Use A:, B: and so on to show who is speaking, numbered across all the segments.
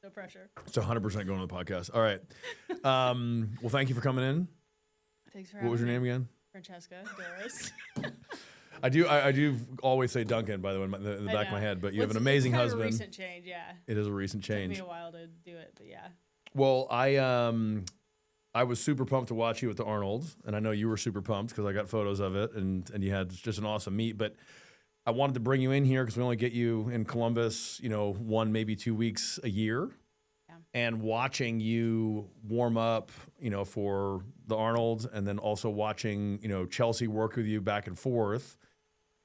A: No pressure.
B: It's 100% going on the podcast. All right. Well, thank you for coming in.
A: Thanks for having me.
B: What was your name again?
A: Francesca Doris.
B: I do always say Duncan, by the way, in the back of my head, but you have an amazing
A: it's
B: husband.
A: A recent change, yeah.
B: It is a recent change.
A: It took me a while to do it, but yeah.
B: Well, I was super pumped to watch you at the Arnold, and I know you were super pumped because I got photos of it, and you had just an awesome meet. But I wanted to bring you in here because we only get you in Columbus, 1, maybe 2 weeks a year.
A: Yeah.
B: And watching you warm up, for the Arnold, and then also watching, Chelsea work with you back and forth.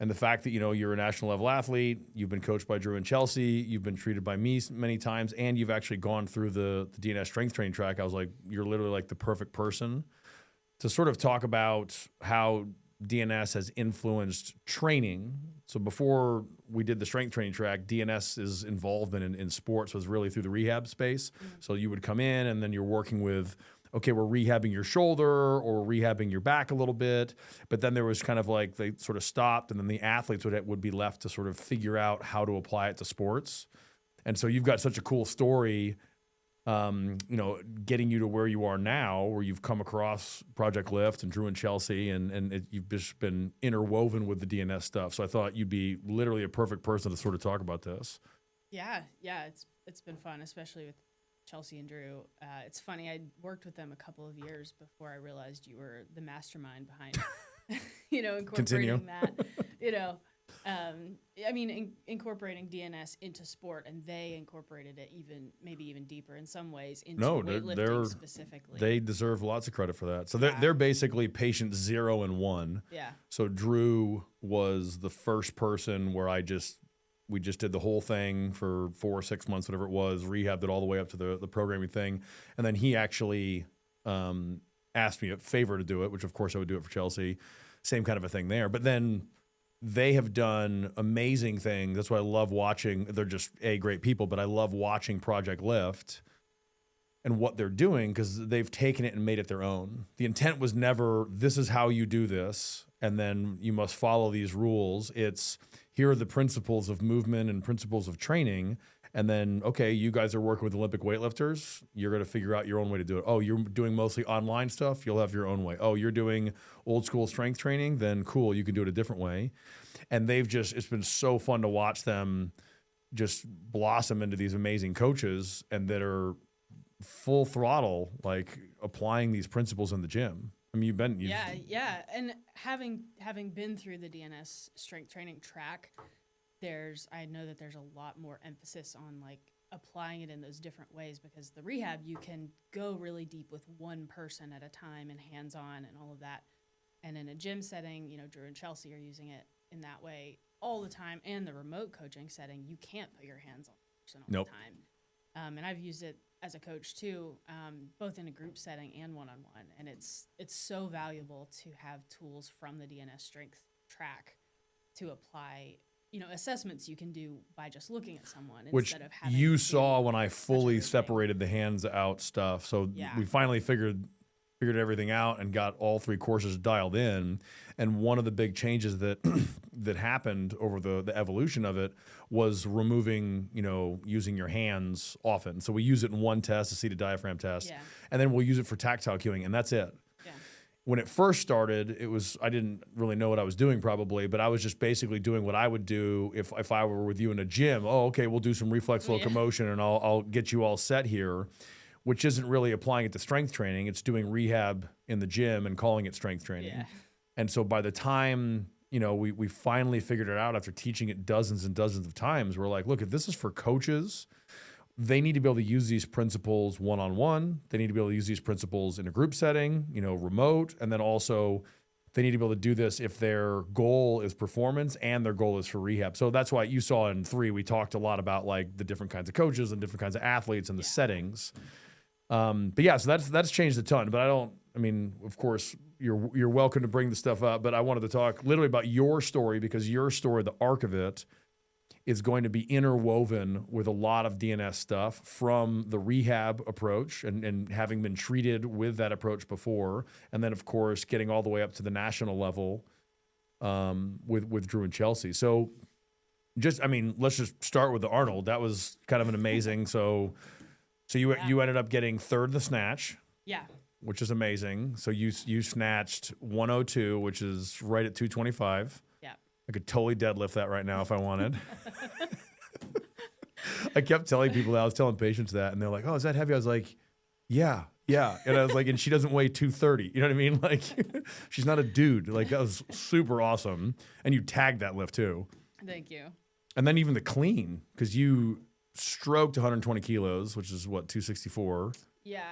B: And the fact that, you're a national level athlete, you've been coached by Drew and Chelsea, you've been treated by me many times, and you've actually gone through the DNS strength training track. I was like, you're literally like the perfect person to sort of talk about how DNS has influenced training. So before we did the strength training track, DNS's involvement in sports was really through the rehab space. Mm-hmm. So you would come in and then you're working with, okay, we're rehabbing your shoulder or rehabbing your back a little bit. But then there was kind of like they sort of stopped, and then the athletes would be left to sort of figure out how to apply it to sports. And so you've got such a cool story, getting you to where you are now, where you've come across Project Lift and Drew and Chelsea, and you've just been interwoven with the DNS stuff. So I thought you'd be literally a perfect person to sort of talk about this.
A: Yeah, it's been fun, especially with Chelsea and Drew. It's funny, I worked with them a couple of years before I realized you were the mastermind behind, incorporating that, incorporating DNS into sport, and they incorporated it maybe even deeper in some ways into weightlifting specifically.
B: They deserve lots of credit for that. So they're basically patient 0 and 1.
A: Yeah.
B: So Drew was the first person where we just did the whole thing for 4 or 6 months, whatever it was, rehabbed it all the way up to the programming thing. And then he actually asked me a favor to do it, which of course I would do it for Chelsea. Same kind of a thing there. But then they have done amazing things. That's why I love watching. They're just great people, but I love watching Project Lift and what they're doing because they've taken it and made it their own. The intent was never, this is how you do this, and then you must follow these rules. It's, here are the principles of movement and principles of training. And then, okay, you guys are working with Olympic weightlifters. You're going to figure out your own way to do it. Oh, you're doing mostly online stuff. You'll have your own way. Oh, you're doing old school strength training. Then cool, you can do it a different way. And it's been so fun to watch them just blossom into these amazing coaches and that are full throttle, like applying these principles in the gym. I mean,
A: yeah. And having been through the DNS strength training track, I know that there's a lot more emphasis on like applying it in those different ways, because the rehab, you can go really deep with one person at a time and hands-on and all of that. And in a gym setting, Drew and Chelsea are using it in that way all the time. And the remote coaching setting, you can't put your hands on the person all the time. And I've used it as a coach too, both in a group setting and one-on-one. And it's so valuable to have tools from the DNS strength track to apply, assessments you can do by just looking at someone instead of having
B: you saw when I fully separated the hands out stuff. So we finally figured everything out and got all 3 courses dialed in. And one of the big changes that happened over the evolution of it was removing, using your hands often. So we use it in one test, a seated diaphragm test, and then we'll use it for tactile cueing, and that's it. Yeah. When it first started, I didn't really know what I was doing probably, but I was just basically doing what I would do if I were with you in a gym. Oh, okay, we'll do some reflex locomotion and I'll get you all set here, which isn't really applying it to strength training. It's doing rehab in the gym and calling it strength training. Yeah. And so by the time, we finally figured it out after teaching it dozens and dozens of times, we're like, look, if this is for coaches, they need to be able to use these principles one-on-one. They need to be able to use these principles in a group setting, remote. And then also they need to be able to do this if their goal is performance and their goal is for rehab. So that's why you saw in 3, we talked a lot about like the different kinds of coaches and different kinds of athletes and the settings. So that's changed a ton, but of course you're welcome to bring the stuff up, but I wanted to talk literally about your story, because your story, the arc of it, is going to be interwoven with a lot of DNS stuff from the rehab approach and having been treated with that approach before. And then of course, getting all the way up to the national level with Drew and Chelsea. So let's just start with the Arnold. That was kind of an amazing, so So you ended up getting third in the snatch.
A: Yeah.
B: Which is amazing. So you snatched 102, which is right at 225.
A: Yeah.
B: I could totally deadlift that right now if I wanted. I kept telling people that. I was telling patients that, and they're like, "Oh, is that heavy?" I was like, "Yeah." And I was like, "And she doesn't weigh 230." You know what I mean? Like, she's not a dude. Like, that was super awesome. And you tagged that lift too.
A: Thank you.
B: And then even the clean, because you stroked 120 kilos, which is what, 264.
A: Yeah.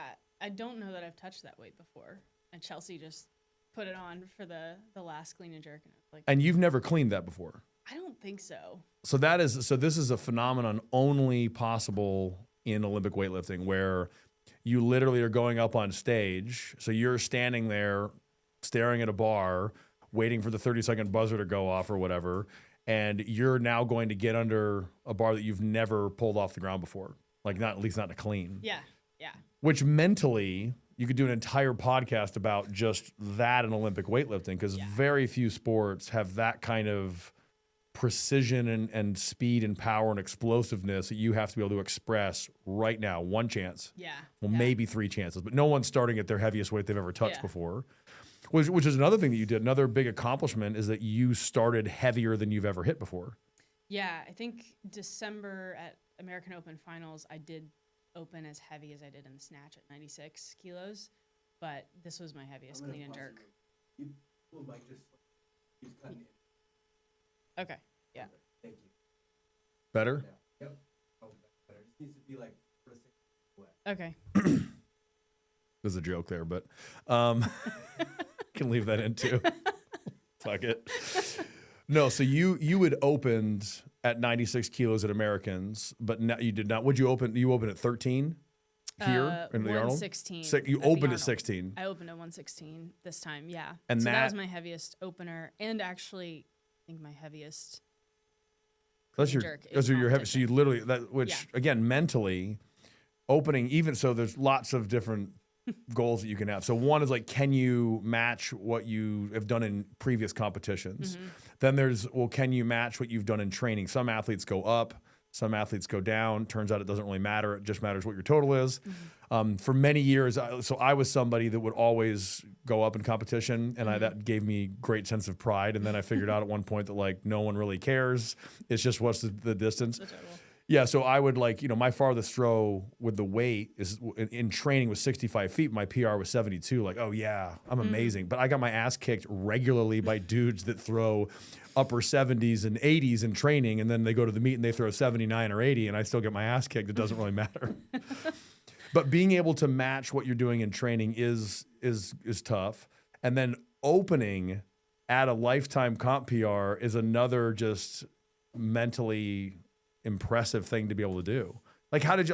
A: I don't know that I've touched that weight before. And Chelsea just put it on for the last clean and jerk.
B: And you've never cleaned that before?
A: I don't think so.
B: So this is a phenomenon only possible in Olympic weightlifting, where you literally are going up on stage. So you're standing there staring at a bar, waiting for the 30-second buzzer to go off or whatever. And you're now going to get under a bar that you've never pulled off the ground before. Like, not, at least not a clean.
A: Yeah. Yeah.
B: Which mentally, you could do an entire podcast about just that in Olympic weightlifting, because very few sports have that kind of precision and speed and power and explosiveness that you have to be able to express right now. One chance.
A: Yeah.
B: Well, maybe three chances, but no one's starting at their heaviest weight they've ever touched before. Which is another thing that you did. Another big accomplishment is that you started heavier than you've ever hit before.
A: Yeah. I think December at American Open Finals, I did open as heavy as I did in the snatch at 96 kilos, but this was my heaviest clean and jerk. Okay. Yeah.
C: Thank you.
B: Better?
C: Yeah. Yep. Oh, better. It just needs to be like 4 to 6 away.
A: Okay.
B: There's a joke there, but can leave that in too. Fuck it. No, so you had opened at 96 kilos at Americans, but now you did not. Would you open? You opened at 13 here in the Arnold?
A: 116.
B: You opened at 16.
A: I opened at 116 this time. Yeah.
B: And
A: so
B: that
A: was my heaviest opener, and actually, I think my heaviest.
B: Those are your heavy. So you literally again, mentally opening, even so there's lots of different goals that you can have. So one is like, can you match what you have done in previous competitions? Mm-hmm. Then there's, well, can you match what you've done in training? Some athletes go up, some athletes go down. Turns out it doesn't really matter. It just matters what your total is. Mm-hmm. For many years, I was somebody that would always go up in competition, and that gave me great sense of pride. And then I figured out at one point that like no one really cares. It's just what's the distance. Yeah, so I would my farthest throw with the weight is in training was 65 feet. My PR was 72. Like, oh yeah, I'm amazing. But I got my ass kicked regularly by dudes that throw upper 70s and 80s in training, and then they go to the meet and they throw 79 or 80, and I still get my ass kicked. It doesn't really matter. But being able to match what you're doing in training is tough. And then opening at a lifetime comp PR is another just mentally impressive thing to be able to do. Like, how did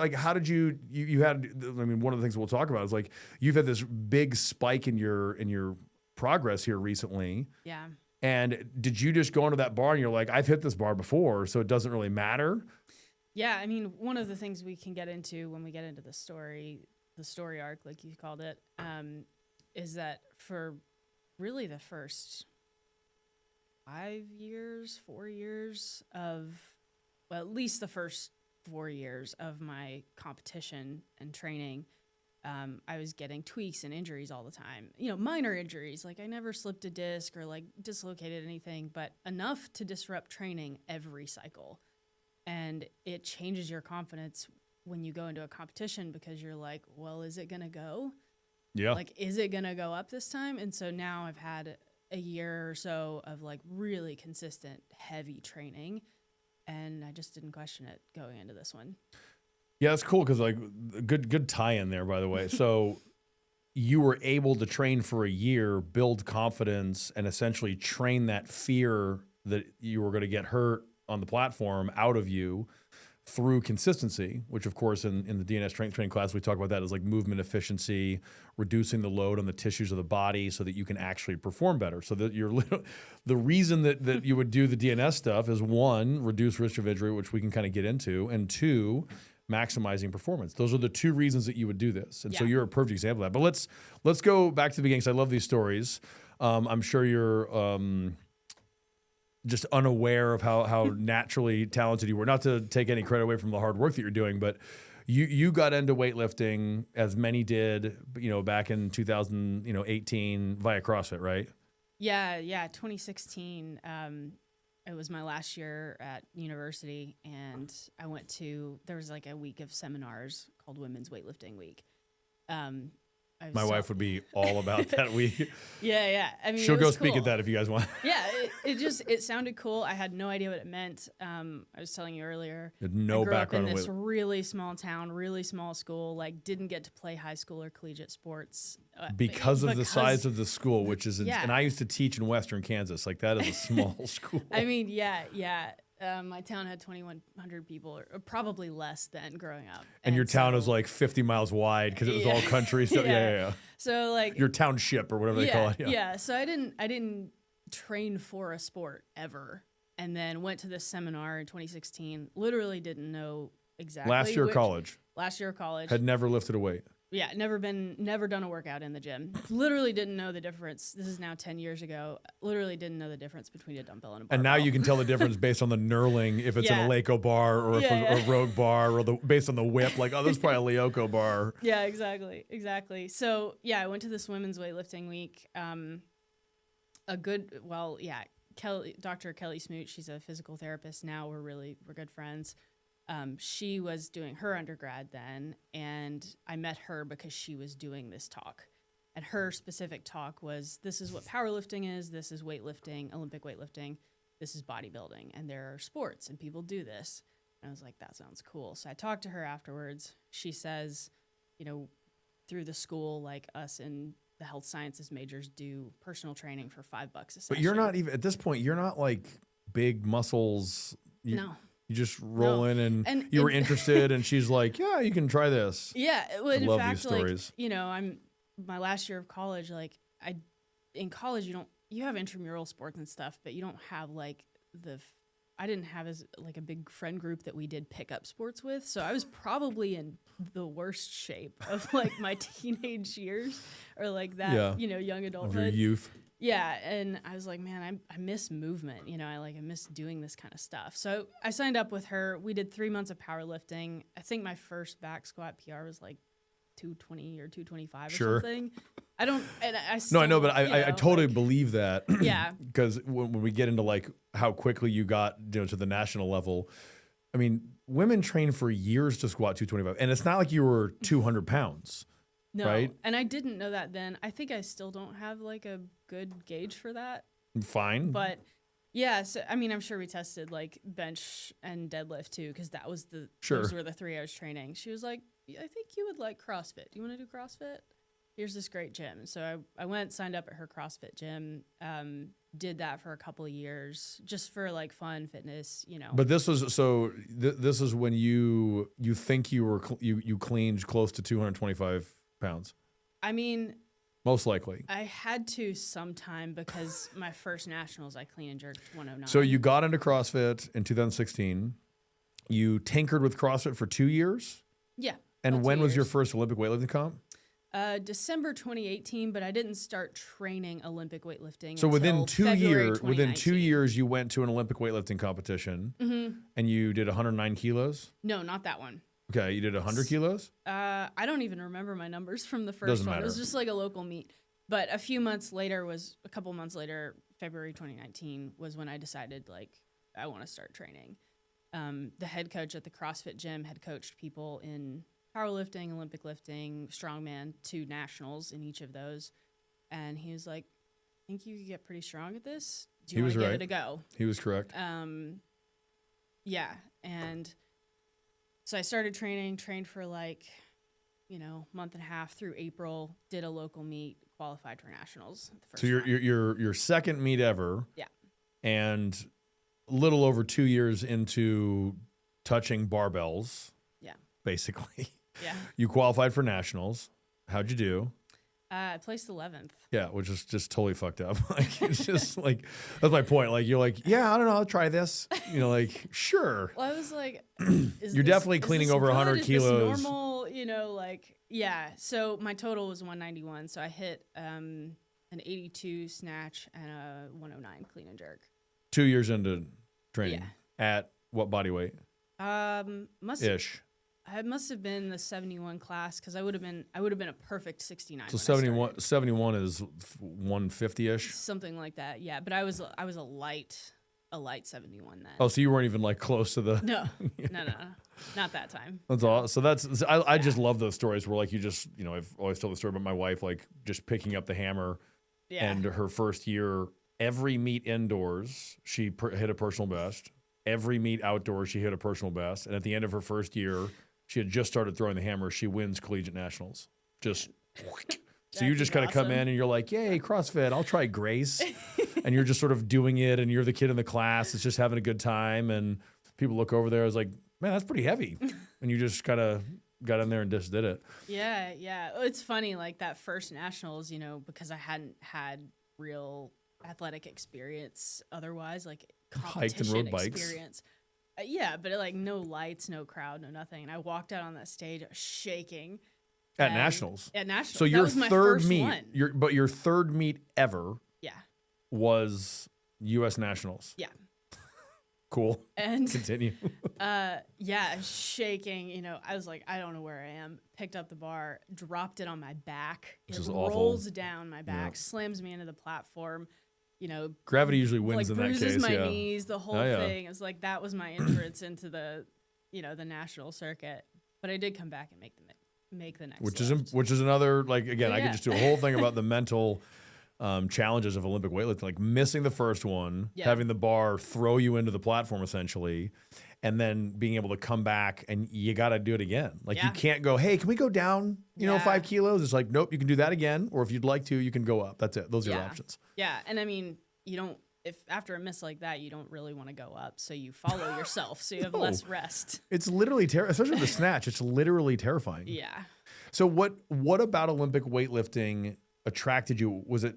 B: you had, I mean, one of the things we'll talk about is like, you've had this big spike in your progress here recently.
A: Yeah.
B: And did you just go into that bar and you're like, I've hit this bar before, so it doesn't really matter?
A: Yeah. I mean, one of the things we can get into when we get into the story arc, like you called it, is that for really the first 4 years of, well, at least the first 4 years of my competition and training, I was getting tweaks and injuries all the time. Minor injuries. Like, I never slipped a disc or like dislocated anything, but enough to disrupt training every cycle. And it changes your confidence when you go into a competition, because you're like, well, is it going to go?
B: Yeah.
A: Like, is it going to go up this time? And so now I've had a year or so of like really consistent, heavy training. And I just didn't question it going into this one.
B: Yeah, that's cool, because like good tie-in there, by the way. So you were able to train for a year, build confidence, and essentially train that fear that you were going to get hurt on the platform out of you through consistency, which of course in the DNS strength training class, we talk about that as like movement efficiency, reducing the load on the tissues of the body so that you can actually perform better. So that the reason that you would do the DNS stuff is, one, reduce risk of injury, which we can kind of get into, and two, maximizing performance. Those are the two reasons that you would do this. And so you're a perfect example of that. But let's go back to the beginning, because I love these stories. I'm sure you're just unaware of how naturally talented you were. Not to take any credit away from the hard work that you're doing, but you got into weightlifting, as many did, back in 2018 via CrossFit, right?
A: Yeah, 2016. It was my last year at university, and there was like a week of seminars called Women's Weightlifting Week.
B: My wife would be all about that week.
A: Yeah. I mean,
B: she'll go speak
A: cool.
B: at that if you guys want.
A: Yeah, it sounded cool. I had no idea what it meant. I was telling you earlier.
B: No
A: I grew
B: background
A: up in
B: with
A: this really small town, really small school. Like, didn't get to play high school or collegiate sports
B: because of the size of the school, which is. And I used to teach in Western Kansas. Like, that is a small school.
A: I mean, yeah. My town had 2,100 people, or probably less then growing up.
B: And your town was like 50 miles wide because it was all country stuff. Yeah.
A: So like
B: your township or whatever they call it.
A: Yeah. So I didn't train for a sport ever, and then went to this seminar in 2016. Literally didn't know exactly.
B: Last year of college.
A: Had
B: never lifted a weight.
A: Yeah, never done a workout in the gym. Literally didn't know the difference. This is now 10 years ago. Literally didn't know the difference between a dumbbell and a barbell.
B: And now you can tell the difference based on the knurling, if it's an Eleiko bar or if it's a Rogue bar, or based on the whip. Like, this is probably a Leoko bar.
A: Yeah, exactly. So I went to this women's weightlifting week. Dr. Kelly Smoot, she's a physical therapist now. We're good friends. She was doing her undergrad then, and I met her because she was doing this talk. And her specific talk was, this is what powerlifting is, this is weightlifting, Olympic weightlifting, this is bodybuilding, and there are sports, and people do this. And I was like, that sounds cool. So I talked to her afterwards. She says, through the school, like us in the health sciences majors do personal training for $5 a session.
B: But you're not even, at this point, you're not like big muscles.
A: No.
B: You just roll in and you were interested, and she's like, yeah, you can try this.
A: Yeah. Well,
B: I
A: in
B: love
A: fact,
B: these stories.
A: I'm my last year of college, in college, you have intramural sports and stuff, but you don't have like I didn't have as like a big friend group that we did pickup sports with. So I was probably in the worst shape of like my teenage years, or like that, young adulthood.
B: Of your youth.
A: Yeah, and I was like, man, I miss movement. I miss doing this kind of stuff. So I signed up with her. We did 3 months of powerlifting. I think my first back squat PR was like 220 or 225 or something. I don't, and I still,
B: no, I know, but I totally believe that.
A: Yeah.
B: Because when we get into like how quickly you got to the national level, I mean, women train for years to squat 225, and it's not like you were 200 pounds.
A: No,
B: right?
A: And I didn't know that then. I think I still don't have like a good gauge for that.
B: Fine.
A: But yeah, so I mean, I'm sure we tested like bench and deadlift too, because that was those were the 3 hours training. She was like, I think you would like CrossFit. Do you want to do CrossFit? Here's this great gym. So I went, signed up at her CrossFit gym, did that for a couple of years just for like fun, fitness,
B: But this was, this is when you think you cleaned close to 225 pounds.
A: I mean,
B: most likely.
A: I had to sometime because my first nationals, I clean and jerked 109.
B: So you got into CrossFit in 2016. You tinkered with CrossFit for 2 years?
A: Yeah.
B: And when was your first Olympic weightlifting comp?
A: December 2018, but I didn't start training Olympic weightlifting.
B: So within 2 years,
A: 2
B: years, you went to an Olympic weightlifting competition, and you did 109 kilos.
A: No, not that one.
B: Okay, you did 100 kilos.
A: I don't even remember my numbers from the first
B: Doesn't
A: one.
B: matter.
A: It was just like a local meet. But a couple months later, February 2019 was when I decided like I want to start training. The head coach at the CrossFit gym had coached people in powerlifting, Olympic lifting, strongman, 2 nationals in each of those. And he was like, I think you could get pretty strong at this. Do you want to give it a go?
B: He was correct.
A: Yeah. And so I started trained for like, month and a half through April, did a local meet, qualified for nationals.
B: So your second meet ever.
A: Yeah.
B: And a little over 2 years into touching barbells.
A: Yeah.
B: Basically.
A: Yeah.
B: You qualified for nationals. How'd you do?
A: I placed 11th.
B: Yeah, which is just totally fucked up. Like, it's just like, that's my point. Like, you're like, yeah, I don't know, I'll try this. Like, sure.
A: Well, I was like,
B: you're definitely cleaning over 100 kilos.
A: Is this normal? Yeah. So my total was 191. So I hit an 82 snatch and a 109 clean and jerk.
B: 2 years into training. At what body weight?
A: It must have been the 71 class because I would have been a perfect 69.
B: So 71 is 150-ish?
A: Something like that, yeah. But I was a light 71 then.
B: Oh, so you weren't even like close to the...
A: No, not that time.
B: That's all. So I just love those stories where like you just, I've always told the story about my wife, like just picking up the hammer and her first year, every meet indoors, she hit a personal best. Every meet outdoors, she hit a personal best. And at the end of her first year, she had just started throwing the hammer. She wins collegiate nationals. Just... So you just kind of come in and you're like, yay, CrossFit, I'll try Grace. And you're just sort of doing it and you're the kid in the class. It's just having a good time. And people look over there. I was like, man, that's pretty heavy. And you just kind of got in there and just did it.
A: Yeah. It's funny, like that first nationals, because I hadn't had real athletic experience otherwise, like competition
B: hiked and rode
A: experience. Bikes. Yeah, but like no lights, no crowd, no nothing. And I walked out on that stage shaking.
B: At nationals.
A: At nationals.
B: So your third meet,
A: one.
B: your third meet ever
A: Yeah.
B: was U.S. nationals.
A: Yeah.
B: Cool.
A: And
B: continue.
A: Shaking. I was like, I don't know where I am. Picked up the bar, dropped it on my back.
B: Which
A: it
B: is
A: rolls
B: awful.
A: Down my back, slams me into the platform.
B: Gravity usually wins
A: like
B: in that case.
A: Bruises my knees, the whole
B: yeah.
A: thing. It was like that was my entrance into the, the national circuit. But I did come back and make the next
B: which is another, like, again, I could
A: Yeah.
B: just do a whole thing about the mental challenges of Olympic weightlifting, like missing the first one, having the bar throw you into the platform essentially, and then being able to come back and you got to do it again. Like you can't go, hey, can we go down, 5 kilos? It's like, nope, you can do that again. Or if you'd like to, you can go up. That's it. Those are your options.
A: Yeah. And I mean, if after a miss like that, you don't really want to go up. So you follow yourself. So you have less rest.
B: It's literally especially the snatch. It's literally terrifying.
A: Yeah.
B: So what about Olympic weightlifting attracted you? Was it,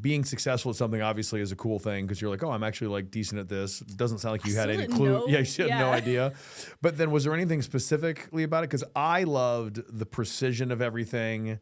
B: being successful at something obviously is a cool thing because you're like, oh, I'm actually like decent at this. It doesn't sound like you had any clue. Yeah, you had no idea. But then was there anything specifically about it? Because I loved the precision of everything.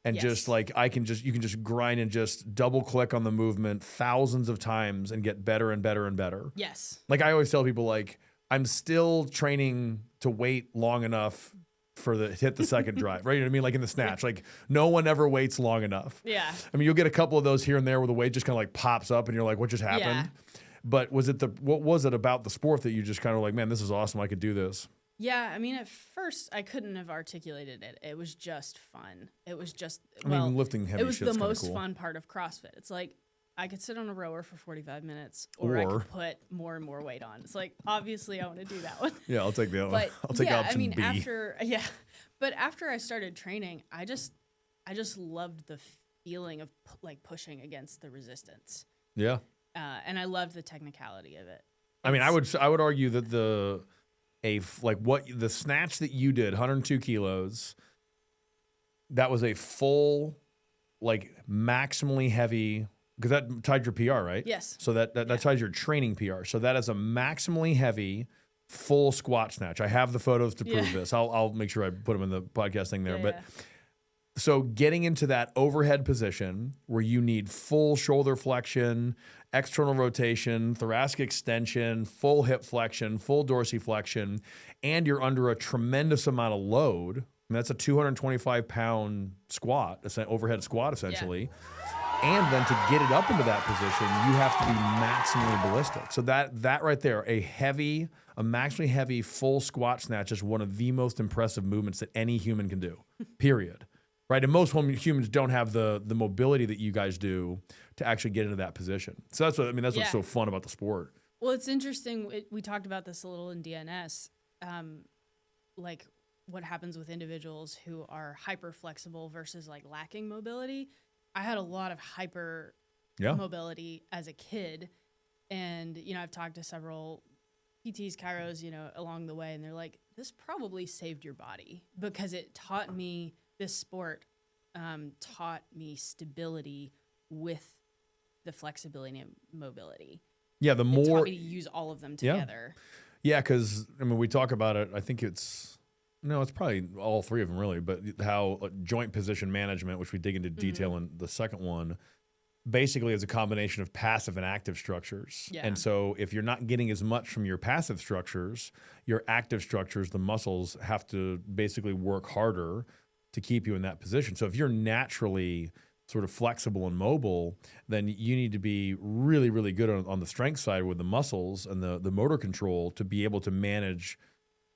B: And just like you can just grind and just double click on the movement thousands of times and get better and better and better.
A: Yes.
B: Like I always tell people, like I'm still training to wait long enough for hit the second drive, right? You know what I mean? Like in the snatch, like no one ever waits long enough.
A: Yeah.
B: You'll get a couple of those here and there where the weight just kind of like pops up and you're like, what just happened? Yeah. But what was it about the sport that you just kind of like, man, this is awesome. I could do this.
A: Yeah, at first I couldn't have articulated it. It was just fun. It was just
B: lifting heavy.
A: It was the most
B: cool.
A: fun part of CrossFit. It's like I could sit on a rower for 45 minutes, or I could put more and more weight on. It's like obviously I want to do that one.
B: Yeah, I'll take that one. I'll take option B.
A: But after I started training, I just loved the feeling of like pushing against the resistance.
B: Yeah.
A: And I loved the technicality of it.
B: I would argue that the snatch that you did, 102 kilos, that was a full, like maximally heavy, because that tied your PR, right?
A: Yes.
B: So that ties your training PR. So that is a maximally heavy, full squat snatch. I have the photos to prove this. I'll make sure I put them in the podcast thing there. So getting into that overhead position where you need full shoulder flexion, external rotation, thoracic extension, full hip flexion, full dorsiflexion, and you're under a tremendous amount of load. That's a 225-pound squat, overhead squat essentially. Yeah. And then to get it up into that position, you have to be maximally ballistic. So that right there, a maximally heavy full squat snatch is one of the most impressive movements that any human can do, period. Right, and most humans don't have the mobility that you guys do to actually get into that position. So that's what's so fun about the sport.
A: Well, it's interesting. We talked about this a little in DNS, like what happens with individuals who are hyper flexible versus like lacking mobility. I had a lot of hyper mobility as a kid, and I've talked to several PTs, chiros, along the way, and they're like, this probably saved your body because it taught me. This sport taught me stability with the flexibility and mobility.
B: Yeah, it
A: taught me to use all of them together.
B: Yeah, because we talk about it. I think it's probably all three of them really. But how joint position management, which we dig into detail in the second one, basically is a combination of passive and active structures.
A: Yeah.
B: And so if you're not getting as much from your passive structures, your active structures, the muscles, have to basically work harder to keep you in that position. So if you're naturally sort of flexible and mobile, then you need to be really, really good on the strength side with the muscles and the motor control to be able to manage,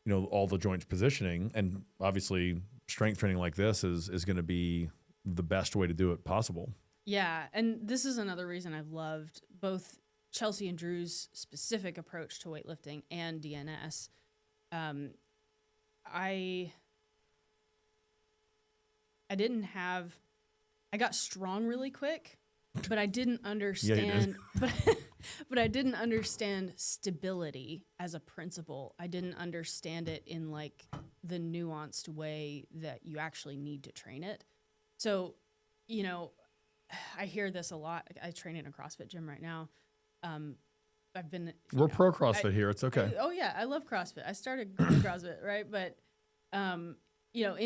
B: all the joints positioning. And obviously strength training like this is going to be the best way to do it possible.
A: Yeah, and this is another reason I've loved both Chelsea and Drew's specific approach to weightlifting and DNS. I got strong really quick, but I didn't understand. But I didn't understand stability as a principle. I didn't understand it in like the nuanced way that you actually need to train it. So, I hear this a lot. I train in a CrossFit gym right now.
B: We're pro CrossFit here. It's okay.
A: I love CrossFit. I started CrossFit, right? But, in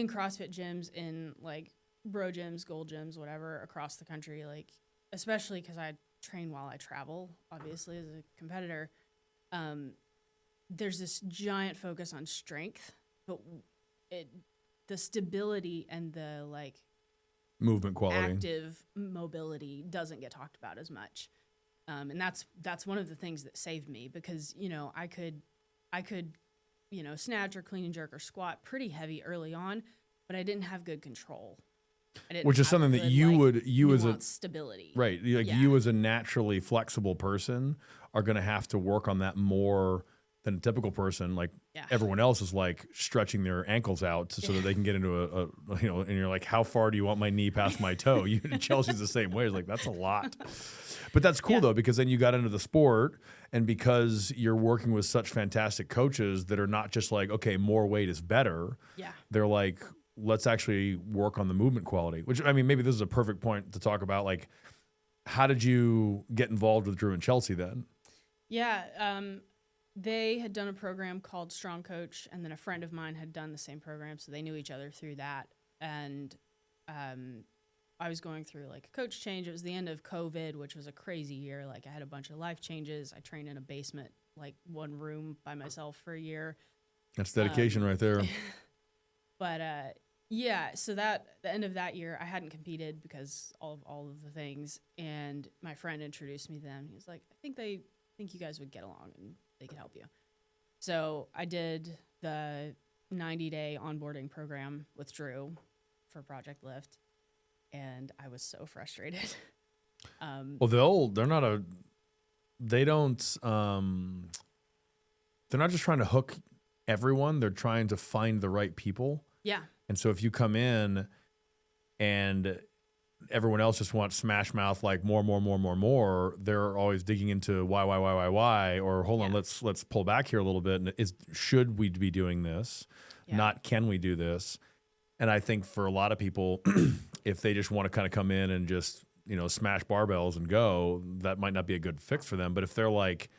A: CrossFit gyms, in like bro gyms, gold gyms, whatever, across the country, like, especially because I train while I travel, obviously, as a competitor, there's this giant focus on strength, but the stability and the like
B: movement quality,
A: active mobility doesn't get talked about as much. And that's one of the things that saved me, because, I could, snatch or clean and jerk or squat pretty heavy early on, but I didn't have good control.
B: Which is something that you as a
A: stability,
B: right? Like you as a naturally flexible person are going to have to work on that more than a typical person. Like everyone else is like stretching their ankles out so that they can get into and you're like, how far do you want my knee past my toe? Chelsea's the same way. It's like, that's a lot. But that's cool though, because then you got into the sport, and because you're working with such fantastic coaches that are not just like, okay, more weight is better. Yeah. They're like, let's actually work on the movement quality, which, I mean, maybe this is a perfect point to talk about. Like, how did you get involved with Drew and Chelsea then? Yeah.
A: They had done a program called Strong Coach, and then a friend of mine had done the same program, so they knew each other through that. And I was going through like a coach change. It was the end of COVID, which was a crazy year. Like, I had a bunch of life changes. I trained in a basement, like one room by myself for a year.
B: That's dedication right there.
A: But so the end of that year, I hadn't competed because all of the things. And my friend introduced me to them. He was like, I think you guys would get along and they could help you. So I did the 90-day onboarding program with Drew for Project Lift, and I was so frustrated.
B: Well, they're not just trying to hook everyone. They're trying to find the right people.
A: Yeah.
B: And so if you come in and everyone else just wants smash mouth, like more, they're always digging into why, or hold on, let's pull back here a little bit. And should we be doing this? Not can we do this? And I think for a lot of people, if they just want to kind of come in and just, smash barbells and go, that might not be a good fix for them. But if they're like,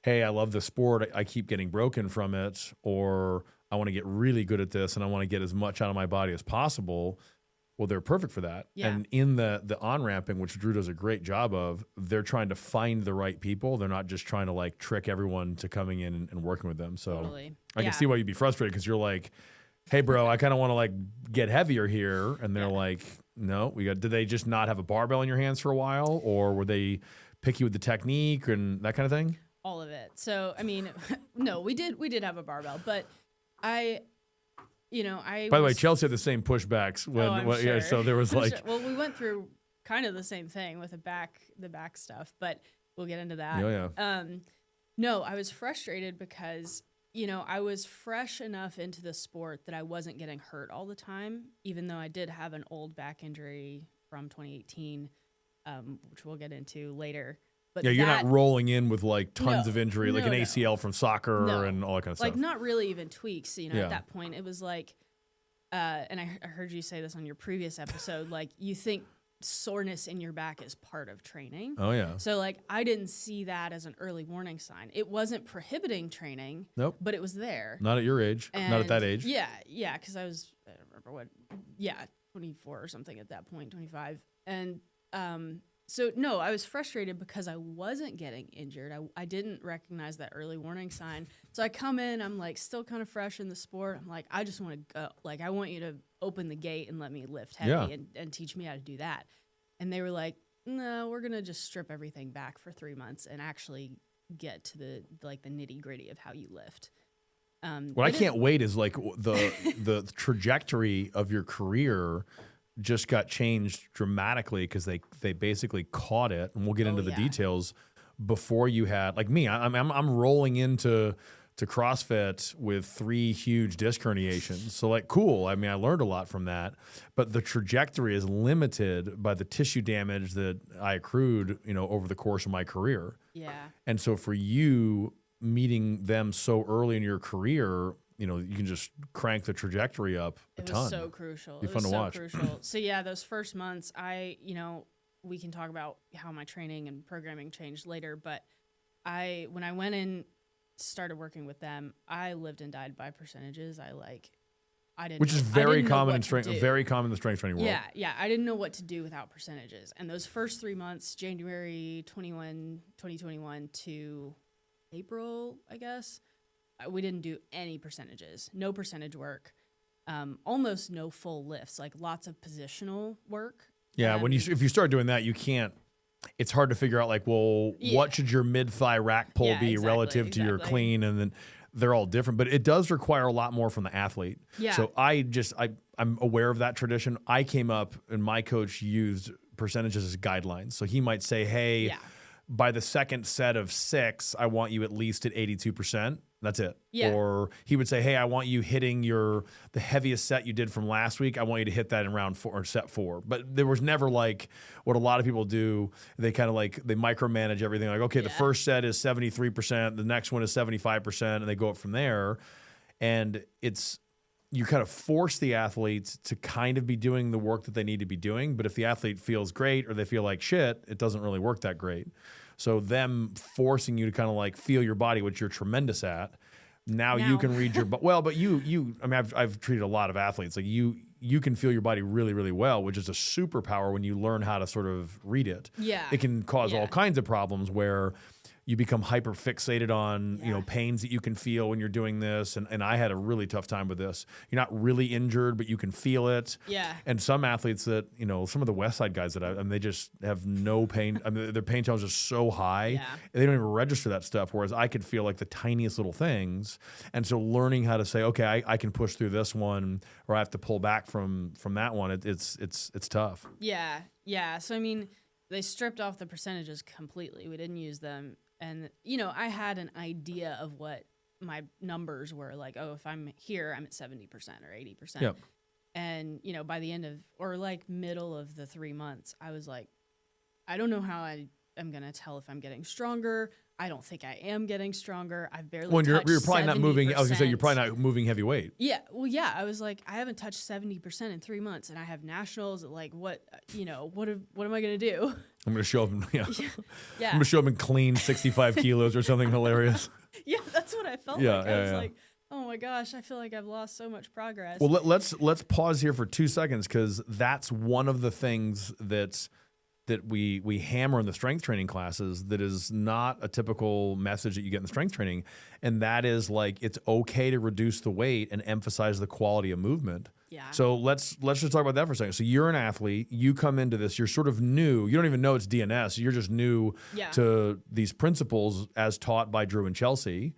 B: hey, I love the sport, I keep getting broken from it, or I want to get really good at this and I want to get as much out of my body as possible, well, they're perfect for that. Yeah. And in the on-ramping, which Drew does a great job of, they're trying to find the right people. They're not just trying to like trick everyone to coming in and working with them. So totally. I can see why you'd be frustrated, because you're like, hey, bro, I kind of want to like get heavier here. And they're like, no, did they just not have a barbell in your hands for a while? Or were they picky with the technique and that kind of thing?
A: All of it. So, I mean, no, we did have a barbell, but by
B: the way, Chelsea had the same pushbacks
A: sure.
B: So there was like,
A: well, we went through kind of the same thing with the back stuff, but we'll get into that.
B: Yeah.
A: No, I was frustrated because, I was fresh enough into the sport that I wasn't getting hurt all the time, even though I did have an old back injury from 2018, which we'll get into later. But
B: you're not rolling in with like tons of injury, like an ACL from soccer and all that kind of stuff.
A: Like, not really even tweaks, at that point. It was like, and I heard you say this on your previous episode, like, you think soreness in your back is part of training.
B: Oh, yeah.
A: So, like, I didn't see that as an early warning sign. It wasn't prohibiting training, but it was there.
B: Not at your age. Not at that age.
A: Yeah, because I don't remember 24 or something at that point, 25. And So no, I was frustrated because I wasn't getting injured. I didn't recognize that early warning sign. So I come in, I'm like still kind of fresh in the sport. I'm like, I just want to go. Like, I want you to open the gate and let me lift heavy and teach me how to do that. And they were like, no, we're going to just strip everything back for 3 months and actually get to the nitty gritty of how you lift.
B: What I can't wait is like the trajectory of your career just got changed dramatically because they basically caught it, and we'll get into the details. Before you had, like me, I'm rolling into CrossFit with 3 huge disc herniations. So like, cool. I mean, I learned a lot from that, but the trajectory is limited by the tissue damage that I accrued, over the course of my career.
A: Yeah.
B: And so for you meeting them so early in your career, you can just crank the trajectory up a ton.
A: It was so crucial.
B: It was fun to watch.
A: Crucial. So yeah, those first months, we can talk about how my training and programming changed later, but when I went in, started working with them, I lived and died by percentages.
B: Which is very common in strength training world.
A: Yeah. I didn't know what to do without percentages. And those first 3 months, January 2021 to April, I guess, we didn't do any percentages, no percentage work, almost no full lifts, like lots of positional work.
B: Yeah, if you start doing that, you can't. It's hard to figure out what should your mid-thigh rack pull be relative to your clean, and then they're all different. But it does require a lot more from the athlete.
A: Yeah.
B: So I'm aware of that tradition. I came up and my coach used percentages as guidelines. So he might say, hey, by the second set of 6, I want you at least at 82%. That's it.
A: Yeah.
B: Or he would say, hey, I want you hitting the heaviest set you did from last week. I want you to hit that in round 4 or set 4. But there was never like what a lot of people do. They kind of they micromanage everything. Like, okay, the first set is 73%. The next one is 75%. And they go up from there. And you kind of force the athletes to kind of be doing the work that they need to be doing. But if the athlete feels great or they feel like shit, it doesn't really work that great. So them forcing you to kind of feel your body, which you're tremendous at. Now you can read your but I've treated a lot of athletes. Like you can feel your body really, really well, which is a superpower when you learn how to sort of read it.
A: Yeah.
B: It can cause all kinds of problems where you become hyper fixated on, pains that you can feel when you're doing this. And I had a really tough time with this. You're not really injured, but you can feel it.
A: Yeah.
B: And some athletes that, some of the West Side guys that they just have no pain. Their pain tolerance is so high.
A: Yeah.
B: They don't even register that stuff. Whereas I could feel the tiniest little things. And so learning how to say, okay, I can push through this one, or I have to pull back from that one. It's tough.
A: Yeah. Yeah. So, they stripped off the percentages completely. We didn't use them. And, I had an idea of what my numbers were. Like, if I'm here, I'm at 70% or 80%.
B: Yep.
A: And, by the end of, or middle of the 3 months, I was like, I don't know how I am going to tell if I'm getting stronger. I don't think I am getting stronger. I've barely touched 70%.
B: You're probably not moving. I was going to say, you're probably not moving heavy weight.
A: Yeah. Well, yeah. I was like, I haven't touched 70% in 3 months, and I have nationals. What am I going to do?
B: I'm going to show up.
A: Yeah.
B: I'm going to show up and clean 65 kilos or something hilarious.
A: Yeah, that's what I felt like. I was like, oh my gosh, I feel like I've lost so much progress.
B: Well, let's pause here for 2 seconds, because that's one of the things that we hammer in the strength training classes that is not a typical message that you get in the strength training, and that is it's okay to reduce the weight and emphasize the quality of movement.
A: Yeah.
B: So let's just talk about that for a second. So you're an athlete, you come into this, you're sort of new, you don't even know it's DNS, you're just new to these principles as taught by Drew and Chelsea,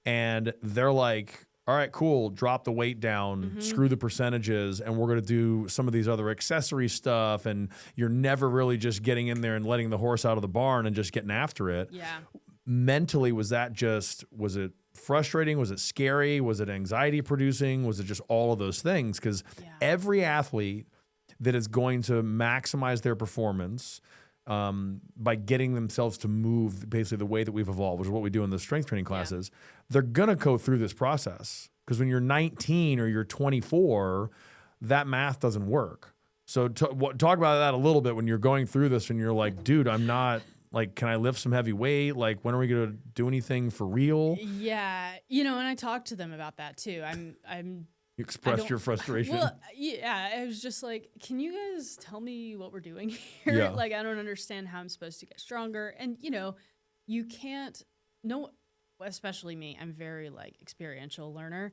B: and they're like, all right, cool, drop the weight down, screw the percentages, and we're going to do some of these other accessory stuff, and you're never really just getting in there and letting the horse out of the barn and just getting after it.
A: Yeah.
B: Mentally, was it frustrating? Was it scary? Was it anxiety producing? Was it just all of those things? Because every athlete that is going to maximize their performance by getting themselves to move basically the way that we've evolved, which is what we do in the strength training classes, they're going to go through this process. Because when you're 19 or you're 24, that math doesn't work. So talk about that a little bit when you're going through this and you're like, dude, I'm not, can I lift some heavy weight? When are we going to do anything for real?
A: Yeah. And I talked to them about that too. I'm
B: expressed your frustration.
A: Well, yeah, I was just like, can you guys tell me what we're doing here?
B: Yeah.
A: Like, I don't understand how I'm supposed to get stronger. And, you can't, especially me, I'm very like experiential learner.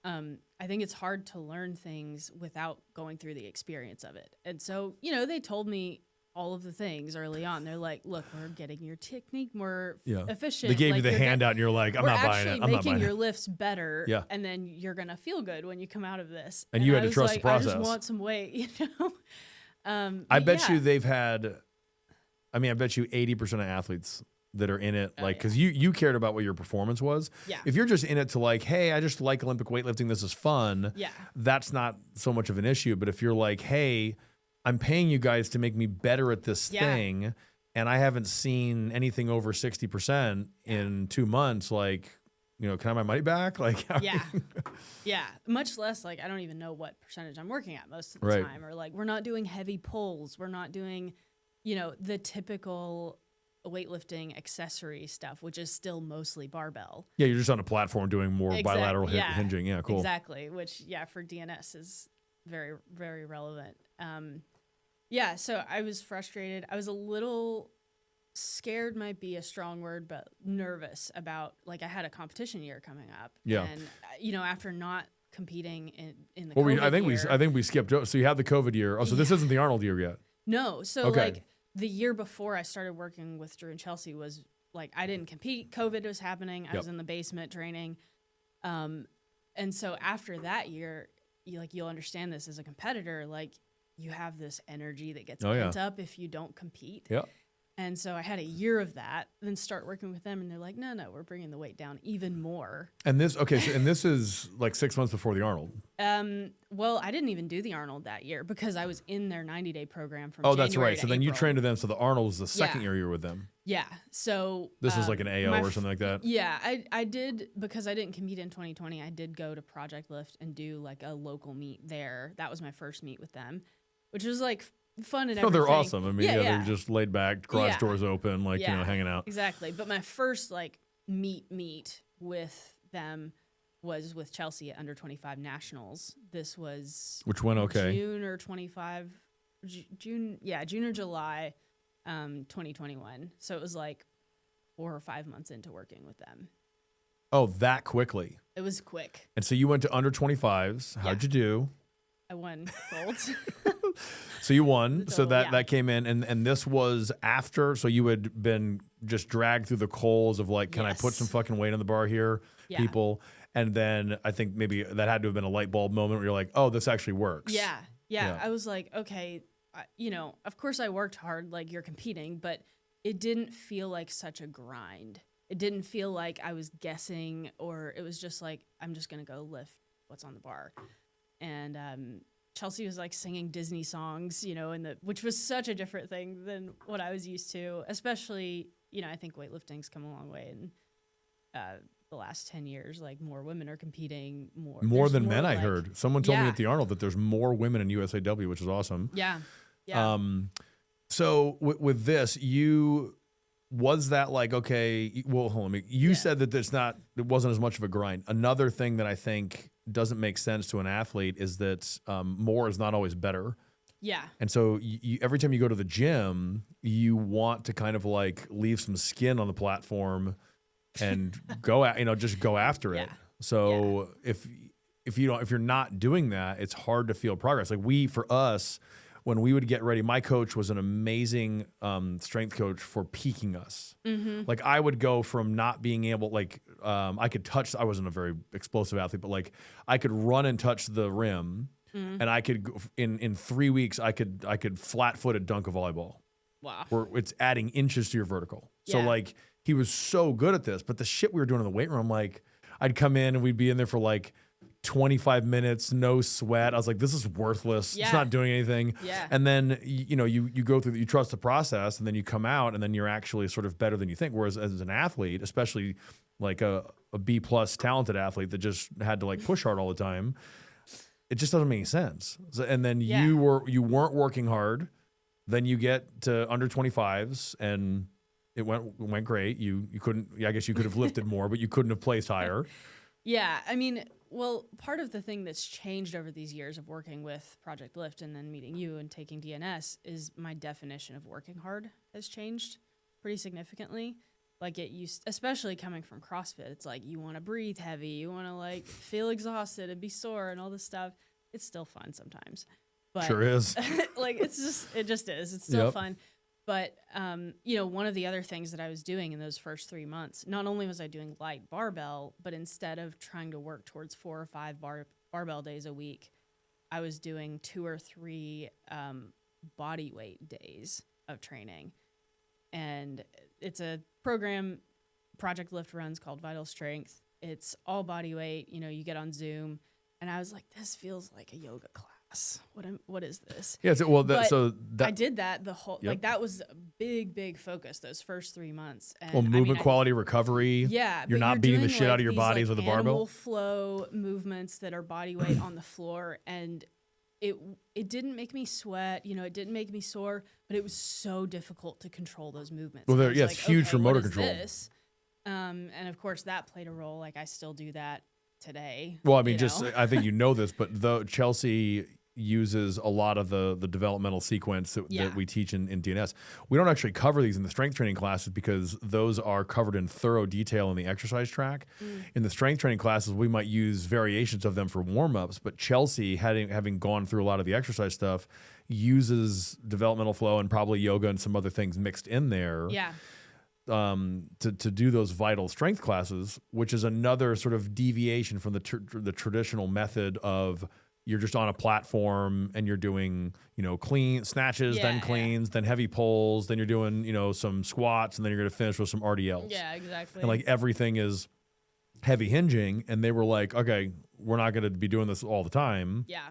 A: I think it's hard to learn things without going through the experience of it. And so, they told me all of the things early on. They're like, look, we're getting your technique more efficient.
B: They gave you the handout and you're like, I'm not buying it. I'm not buying it.
A: We're actually making your lifts better.
B: Yeah.
A: And then you're going to feel good when you come out of this.
B: And you had to trust the process.
A: I just want some weight,
B: I bet you they've had, I bet you 80% of athletes that are in it, like, because you cared about what your performance was.
A: Yeah.
B: If you're just in it to like, hey, I just like Olympic weightlifting, this is fun.
A: Yeah.
B: That's not so much of an issue. But if you're like, hey, I'm paying you guys to make me better at this thing, and I haven't seen anything over 60% in 2 months, like, can I have my money back? Like,
A: yeah. Much less, like, I don't even know what percentage I'm working at most of the time. Or like, we're not doing heavy pulls. We're not doing, the typical weightlifting accessory stuff, which is still mostly barbell.
B: Yeah, you're just on a platform doing more bilateral hinging. Yeah, cool.
A: Exactly, which, for DNS is very, very relevant. So I was frustrated. I was a little scared, might be a strong word, but nervous about, like, I had a competition year coming up.
B: Yeah.
A: And, after not competing in the COVID year.
B: I think we skipped. So you had the COVID year. Oh, so this isn't the Arnold year yet.
A: No. So like the year before I started working with Drew and Chelsea was like, I didn't compete. COVID was happening. I was in the basement training. And so after that year, you'll understand this as a competitor, like, you have this energy that gets pent up if you don't compete.
B: Yeah.
A: And so I had a year of that, then start working with them, and they're like, no, we're bringing the weight down even more.
B: And this, and this is like 6 months before the Arnold.
A: Well, I didn't even do the Arnold that year because I was in their 90-day program from
B: January that's right.
A: to
B: So then
A: April.
B: you trained with them. So the Arnold was the second year you were with them.
A: Yeah. So
B: this was like an AO or something like that.
A: Yeah, I did, because I didn't compete in 2020. I did go to Project Lift and do like a local meet there. That was my first meet with them, which was like fun and everything.
B: They're awesome. They're just laid back, garage doors open, like, hanging out.
A: Exactly. But my first like meet with them was with Chelsea at under 25 nationals. This was
B: which went okay.
A: June or July 2021. So it was like 4 or 5 months into working with them.
B: Oh, that quickly.
A: It was quick.
B: And so you went to under 25s. How'd you do?
A: I won gold.
B: So you won. So that came in, and this was after. So you had been just dragged through the coals of like, can I put some fucking weight on the bar here, people? And then I think maybe that had to have been a light bulb moment where you're like, oh, this actually works.
A: Yeah. I was like, okay, of course I worked hard, like you're competing, but it didn't feel like such a grind. It didn't feel like I was guessing, or it was just like, I'm just going to go lift what's on the bar. And Chelsea was like singing Disney songs, which was such a different thing than what I was used to, especially, I think weightlifting's come a long way in the last 10 years. Like, more women are competing
B: more than men. I heard someone told me at the Arnold that there's more women in USAW, which is awesome.
A: Yeah.
B: So with this, was that like, okay, well, hold on, you said that it wasn't as much of a grind. Another thing that I think doesn't make sense to an athlete is that more is not always better.
A: Yeah.
B: And so every time you go to the gym, you want to kind of like leave some skin on the platform and just go after it. So if you're not doing that, it's hard to feel progress. Like for us, when we would get ready, my coach was an amazing strength coach for peaking us. Mm-hmm. Like, I would go from not being able, like, I could touch, I wasn't a very explosive athlete, but like I could run and touch the rim, and I could, in 3 weeks, I could flat-footed dunk a volleyball.
A: Wow.
B: Where it's adding inches to your vertical. So like, he was so good at this, but the shit we were doing in the weight room, like, I'd come in and we'd be in there for like 25 minutes, no sweat. I was like, this is worthless. It's not doing anything.
A: Yeah.
B: And then, you go through, you trust the process, and then you come out, and then you're actually sort of better than you think. Whereas as an athlete, especially like a B+ talented athlete that just had to like push hard all the time, it just doesn't make any sense. So, and then you weren't working hard. Then you get to under 25s, and it went great. You couldn't, I guess you could have lifted more, but you couldn't have placed higher.
A: Yeah. I mean, Well, part of the thing that's changed over these years of working with Project Lift and then meeting you and taking DNS is my definition of working hard has changed pretty significantly. Like it used, especially coming from CrossFit, it's like you want to breathe heavy, you want to like feel exhausted and be sore and all this stuff. It's still fun sometimes, but
B: Sure is.
A: like it just is. It's still fun. But you know, one of the other things that I was doing in those first 3 months, not only was I doing light barbell, but instead of trying to work towards 4 or 5 barbell days a week, I was doing 2 or 3 body weight days of training. And it's a program Project Lift runs called Vital Strength. It's all body weight. You know, you get on Zoom, and I was like, this feels like a yoga class. What is this?
B: Yeah. Well,
A: I did that the whole like that was a big focus those first 3 months. And
B: movement quality recovery.
A: Yeah,
B: you're not beating the shit out of your bodies with a barbell.
A: Animal flow movements that are body weight on the floor, and it didn't make me sweat. You know, it didn't make me sore, but it was so difficult to control those movements.
B: Well, it's huge for motor control.
A: This? And of course that played a role. Like I still do that today.
B: Well, I mean, I think you know this, but though Chelsea uses a lot of the developmental sequence that we teach in DNS. We don't actually cover these in the strength training classes because those are covered in thorough detail in the exercise track. In the strength training classes, we might use variations of them for warm-ups, but Chelsea, having gone through a lot of the exercise stuff, uses developmental flow and probably yoga and some other things mixed in there.
A: Yeah.
B: To do those vital strength classes, which is another sort of deviation from the traditional method of you're just on a platform and you're doing, you know, clean snatches, then cleans, then heavy pulls, then you're doing, you know, some squats, and then you're going to finish with some RDLs.
A: Yeah, exactly.
B: And like everything is heavy hinging, and they were like, okay, we're not going to be doing this all the time.
A: Yeah.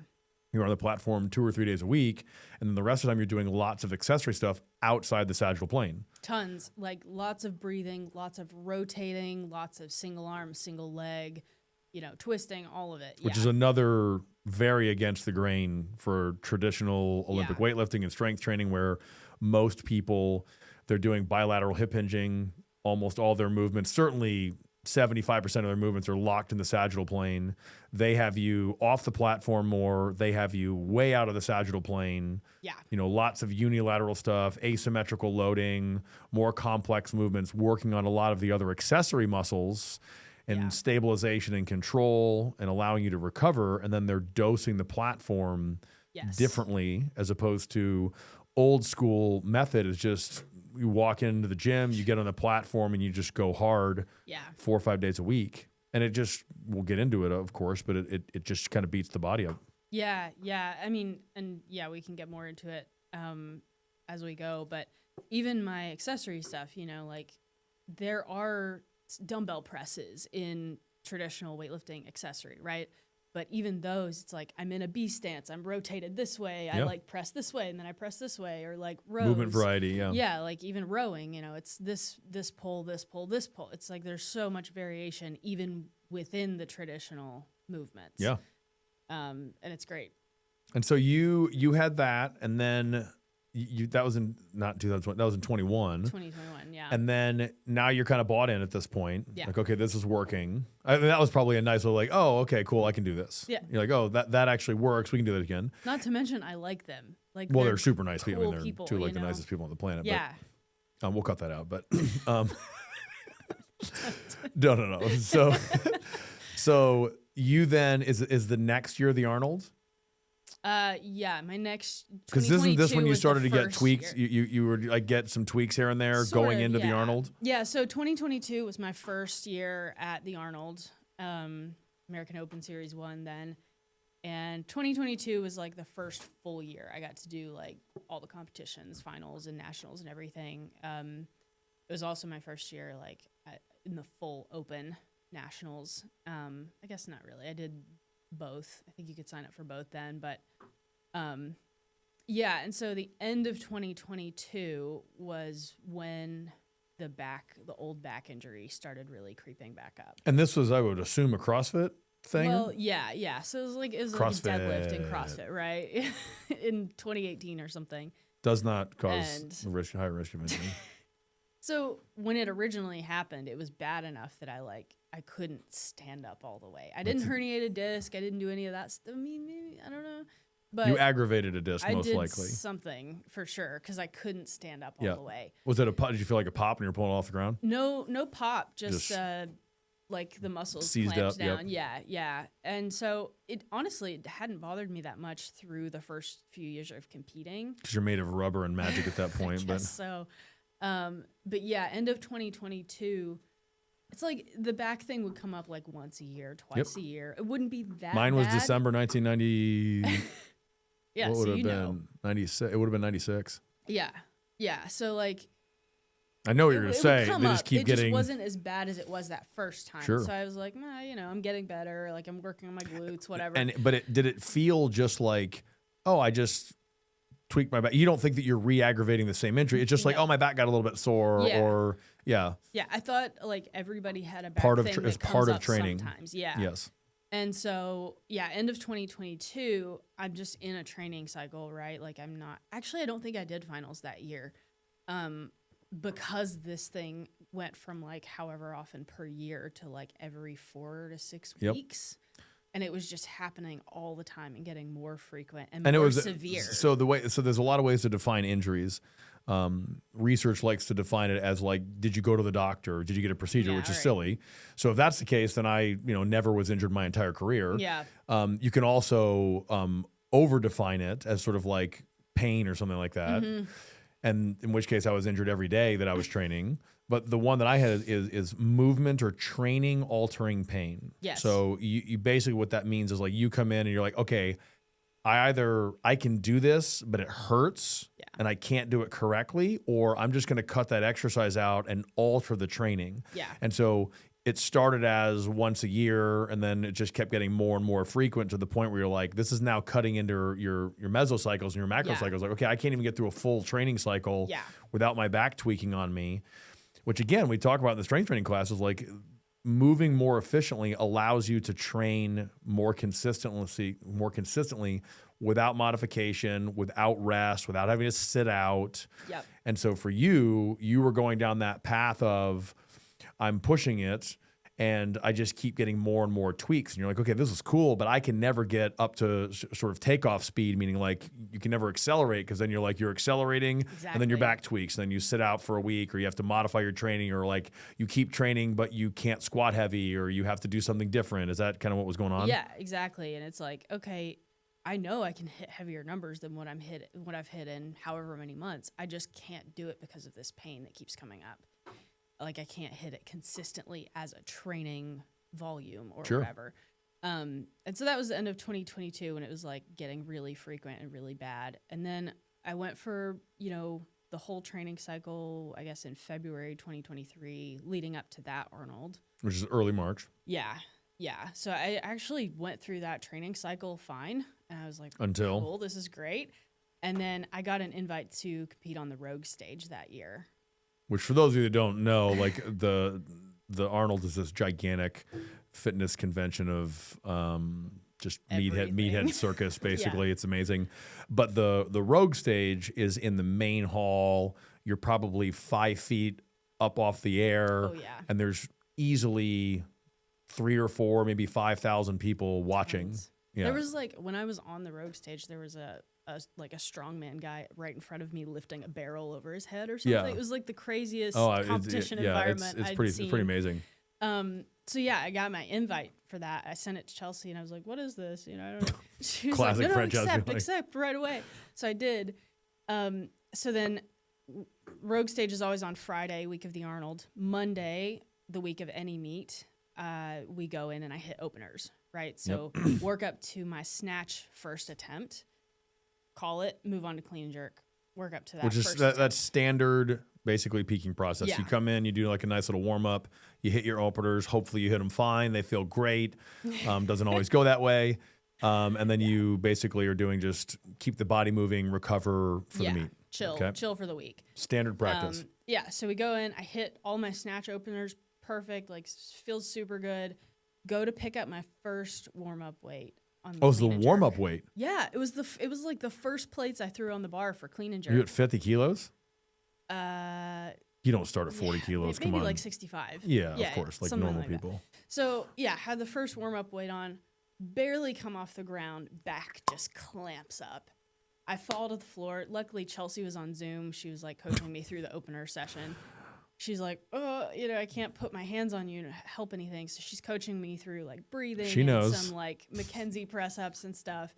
B: You're on the platform 2 or 3 days a week, and then the rest of the time you're doing lots of accessory stuff outside the sagittal plane.
A: Tons, like lots of breathing, lots of rotating, lots of single arm, single leg, you know, twisting, all of it.
B: Which is another very against the grain for traditional Olympic weightlifting and strength training, where most people, they're doing bilateral hip hinging. Almost all their movements, certainly 75% of their movements, are locked in the sagittal plane. They have you off the platform more. They have you way out of the sagittal plane.
A: Yeah.
B: You know, lots of unilateral stuff, asymmetrical loading, more complex movements, working on a lot of the other accessory muscles and stabilization and control and allowing you to recover. And then they're dosing the platform differently, as opposed to old school method is just you walk into the gym, you get on the platform, and you just go hard 4 or 5 days a week. And it just, we'll get into it, of course, but it just kind of beats the body up.
A: Yeah, yeah. I mean, and we can get more into it as we go. But even my accessory stuff, you know, like there are dumbbell presses in traditional weightlifting accessory, right? But even those, it's like I'm in a B stance, I'm rotated this way, I like press this way, and then I press this way, or like rows.
B: Movement variety,
A: Yeah, like even rowing, you know, it's this pull, this pull, this pull. It's like there's so much variation even within the traditional movements.
B: Yeah.
A: And it's great.
B: And so you had that, and then you that was in not 2020, that was in
A: 2021, yeah.
B: And then now you're kind of bought in at this point.
A: Yeah.
B: Like, okay, this is working. I mean, that was probably a nice little like, oh, okay, cool, I can do this.
A: Yeah.
B: You're like, oh, that actually works. We can do that again.
A: Not to mention, I like them. Like,
B: well, they're super nice people.
A: Cool
B: I mean, they're
A: people,
B: two like
A: the
B: nicest people on the planet.
A: Yeah.
B: But, we'll cut that out. But no. So you then is the next year the Arnold?
A: Yeah, my next,
B: because isn't this when you started to get tweaks? You were like get some tweaks here and there going into the Arnold.
A: Yeah, so 2022 was my first year at the Arnold, American Open Series 1 then, and 2022 was like the first full year I got to do like all the competitions, finals and nationals and everything. It was also my first year like in the full open nationals. I guess not really. I did both. I think you could sign up for both then, but yeah, and so the end of 2022 was when the old back injury started really creeping back up.
B: And this was, I would assume, a CrossFit thing?
A: Well, yeah. So it was like a deadlift in CrossFit, right? In 2018 or something.
B: Does not cause high risk of injury.
A: So when it originally happened, it was bad enough that I I couldn't stand up all the way. I didn't herniate a disc. I didn't do any of that stuff. I mean, maybe, I don't know. But
B: you aggravated a disc, most
A: I
B: likely.
A: did something for sure because I couldn't stand up all the way.
B: Was it a pop? Did you feel like a pop when you were pulling it off the ground?
A: No pop. Just like the muscles
B: seized
A: clamped
B: up,
A: down. Yeah. And so it honestly it hadn't bothered me that much through the first few years of competing.
B: Because you're made of rubber and magic at that point.
A: But so, but yeah, end of 2022. It's like the back thing would come up like once a year, twice a year. It wouldn't be that
B: Mine was
A: bad.
B: December 1990.
A: Yeah,
B: what would
A: so
B: have been 96? It would have been 96.
A: Yeah. So like,
B: I know what you're going to say.
A: They
B: just keep getting.
A: It just wasn't as bad as it was that first time.
B: Sure.
A: So I was like, nah, I'm getting better. Like I'm working on my glutes, whatever.
B: But did it feel just like, oh, I just tweaked my back? You don't think that you're re-aggravating the same injury. It's just like, oh, my back got a little bit sore, or
A: Yeah, I thought like everybody had a back
B: part
A: thing
B: of
A: that
B: part
A: comes
B: of
A: up
B: training.
A: Sometimes, yeah.
B: Yes.
A: And so, end of 2022, I'm just in a training cycle, right? Like I don't think I did finals that year. Because this thing went from like however often per year to like every 4 to 6 weeks. And it was just happening all the time and getting more frequent and more severe.
B: So there's a lot of ways to define injuries. Research likes to define it as like, did you go to the doctor? Did you get a procedure? Which is silly. So if that's the case, then I never was injured my entire career.
A: Yeah.
B: You can also over define it as sort of like pain or something like that. Mm-hmm. And in which case I was injured every day that I was training. But the one that I had is movement or training altering pain.
A: Yes.
B: So you basically what that means is like you come in and you're like, okay, I can do this, but it hurts and I can't do it correctly, or I'm just going to cut that exercise out and alter the training.
A: Yeah.
B: And so it started as once a year, and then it just kept getting more and more frequent to the point where you're like, this is now cutting into your mesocycles and your macrocycles. Like, okay, I can't even get through a full training cycle without my back tweaking on me, which again, we talk about in the strength training classes, like moving more efficiently allows you to train more consistently without modification, without rest, without having to sit out.
A: Yep.
B: And so for you were going down that path of, I'm pushing it and I just keep getting more and more tweaks. And you're like, okay, this is cool, but I can never get up to sort of takeoff speed, meaning like you can never accelerate, because then you're like, you're accelerating and then your back tweaks. And then you sit out for a week, or you have to modify your training, or like you keep training, but you can't squat heavy, or you have to do something different. Is that kind of what was going on?
A: Yeah, exactly. And it's like, okay, I know I can hit heavier numbers than what I've hit in however many months. I just can't do it because of this pain that keeps coming up. Like I can't hit it consistently as a training volume or whatever. And so that was the end of 2022 when it was like getting really frequent and really bad. And then I went for, the whole training cycle, I guess in February 2023, leading up to that Arnold.
B: Which is early March.
A: Yeah. So I actually went through that training cycle fine. And I was like,
B: until
A: cool, this is great. And then I got an invite to compete on the Rogue stage that year.
B: Which, for those of you that don't know, like the Arnold is this gigantic fitness convention of just meathead circus. Basically, It's amazing. But the Rogue stage is in the main hall. You're probably 5 feet up off the air, and there's easily 3 or 4, maybe 5,000 people watching.
A: Tons. Yeah. There was like, when I was on the Rogue stage, there was a strongman guy right in front of me lifting a barrel over his head or something. Yeah. It was like the craziest competition environment I'd seen. It's pretty amazing. So I got my invite for that. I sent it to Chelsea and I was like, what is this? I don't know. She was
B: classic
A: like,
B: Francesca.
A: Accept right away. So I did. So then Rogue stage is always on Friday, week of the Arnold. Monday, the week of any meet, we go in and I hit openers, right? So work up to my snatch first attempt, call it, move on to clean and jerk, work up to that.
B: Which is that's standard, basically peaking process.
A: Yeah.
B: You come in, you do like a nice little warm up, you hit your openers. Hopefully you hit them fine. They feel great. Doesn't always go that way. And then you basically are doing just keep the body moving, recover for the meet.
A: Chill for the week.
B: Standard practice.
A: So we go in, I hit all my snatch openers perfect, like feels super good. Go to pick up my first warm up weight.
B: It's the warm up weight.
A: Yeah, it was like the first plates I threw on the bar for clean and jerk.
B: You at 50 kilos? You don't start at 40 kilos.
A: Maybe
B: Come on.
A: like 65.
B: Yeah, of course, like normal
A: like
B: people.
A: That. So yeah, had the first warm up weight on, barely come off the ground, back just clamps up. I fall to the floor. Luckily, Chelsea was on Zoom. She was like coaching me through the opener session. She's like, oh, I can't put my hands on you to help anything. So she's coaching me through like breathing.
B: She knows.
A: And some like Mackenzie press ups and stuff.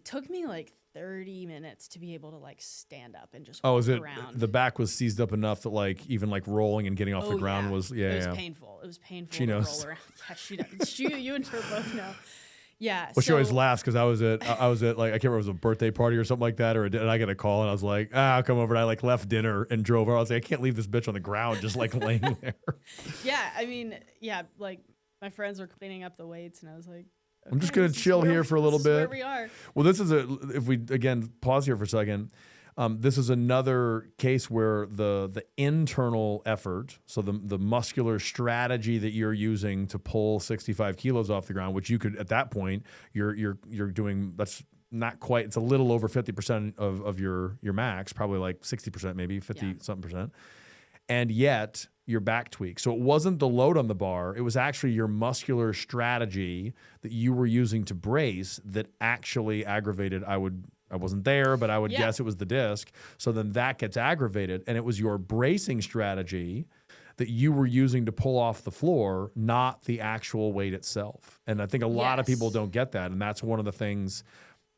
A: Took me like 30 minutes to be able to like stand up and just walk around.
B: The back was seized up enough that like even like rolling and getting off the ground was
A: it was painful. It was painful.
B: She knows.
A: Roll around. Yeah, she does. You and her both know. Yeah.
B: Well, she always laughs because I was at like, I can't remember if it was a birthday party or something like that, and I got a call and I was like, I'll come over. And I like left dinner and drove over. I was like, I can't leave this bitch on the ground just like laying there.
A: Yeah, I mean, like my friends were cleaning up the weights and I was like, okay,
B: I'm just gonna chill here for a little bit.
A: Where we are.
B: Well, if we again pause here for a second. This is another case where the internal effort, so the muscular strategy that you're using to pull 65 kilos off the ground, which you could at that point you're doing, that's not quite, it's a little over 50% of your max, probably like 60%, maybe 50 something percent, and yet your back tweak. So it wasn't the load on the bar; it was actually your muscular strategy that you were using to brace that actually aggravated. I wasn't there, but I would guess it was the disc. So then that gets aggravated. And it was your bracing strategy that you were using to pull off the floor, not the actual weight itself. And I think a lot of people don't get that. And that's one of the things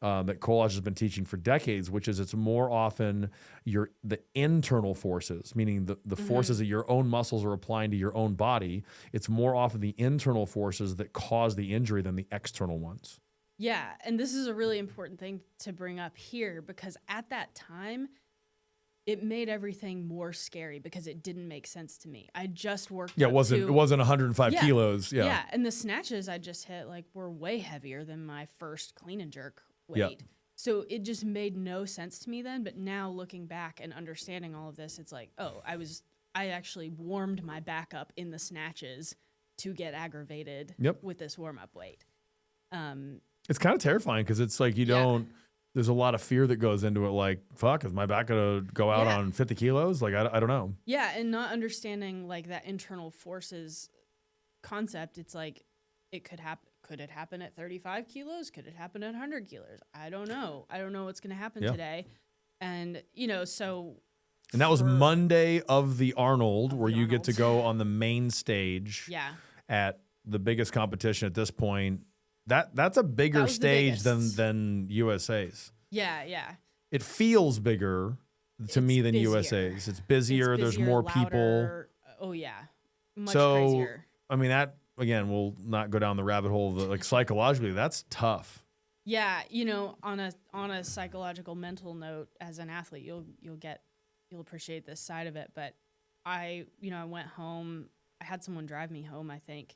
B: that Collage has been teaching for decades, which is it's more often the internal forces, meaning the forces that your own muscles are applying to your own body. It's more often the internal forces that cause the injury than the external ones.
A: Yeah, and this is a really important thing to bring up here because at that time, it made everything more scary because it didn't make sense to me. I just worked.
B: Yeah, it wasn't 105 kilos. Yeah.
A: Yeah, and the snatches I just hit like were way heavier than my first clean and jerk weight.
B: Yeah.
A: So it just made no sense to me then. But now looking back and understanding all of this, it's like, oh, I actually warmed my back up in the snatches to get aggravated with this warm up weight.
B: It's kind of terrifying because it's like there's a lot of fear that goes into it. Like, fuck, is my back going to go out on 50 kilos? Like, I don't know.
A: Yeah, and not understanding like that internal forces concept. It's like it could happen. Could it happen at 35 kilos? Could it happen at 100 kilos? I don't know. I don't know what's going to happen today. And, so.
B: And that was Monday of the Arnold, where you get to go on the main stage at the biggest competition at this point. That's a bigger stage than USA's.
A: Yeah, yeah.
B: It feels bigger to me than USA's. It's busier. There's more
A: louder.
B: People.
A: Oh yeah, much crazier.
B: I mean, that again, we'll not go down the rabbit hole. Like psychologically, that's tough.
A: Yeah, on a psychological, mental note, as an athlete, you'll appreciate this side of it. But I went home. I had someone drive me home, I think.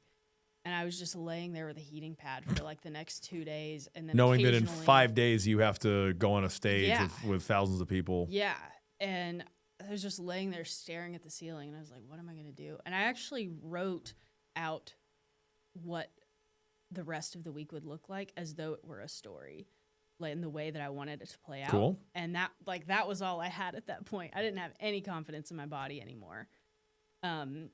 A: And I was just laying there with a heating pad for like the next 2 days. And then
B: knowing that in 5 days you have to go on a stage with thousands of people.
A: Yeah. And I was just laying there staring at the ceiling. And I was like, what am I going to do? And I actually wrote out what the rest of the week would look like as though it were a story, like in the way that I wanted it to play out.
B: Cool.
A: And that was all I had at that point. I didn't have any confidence in my body anymore. And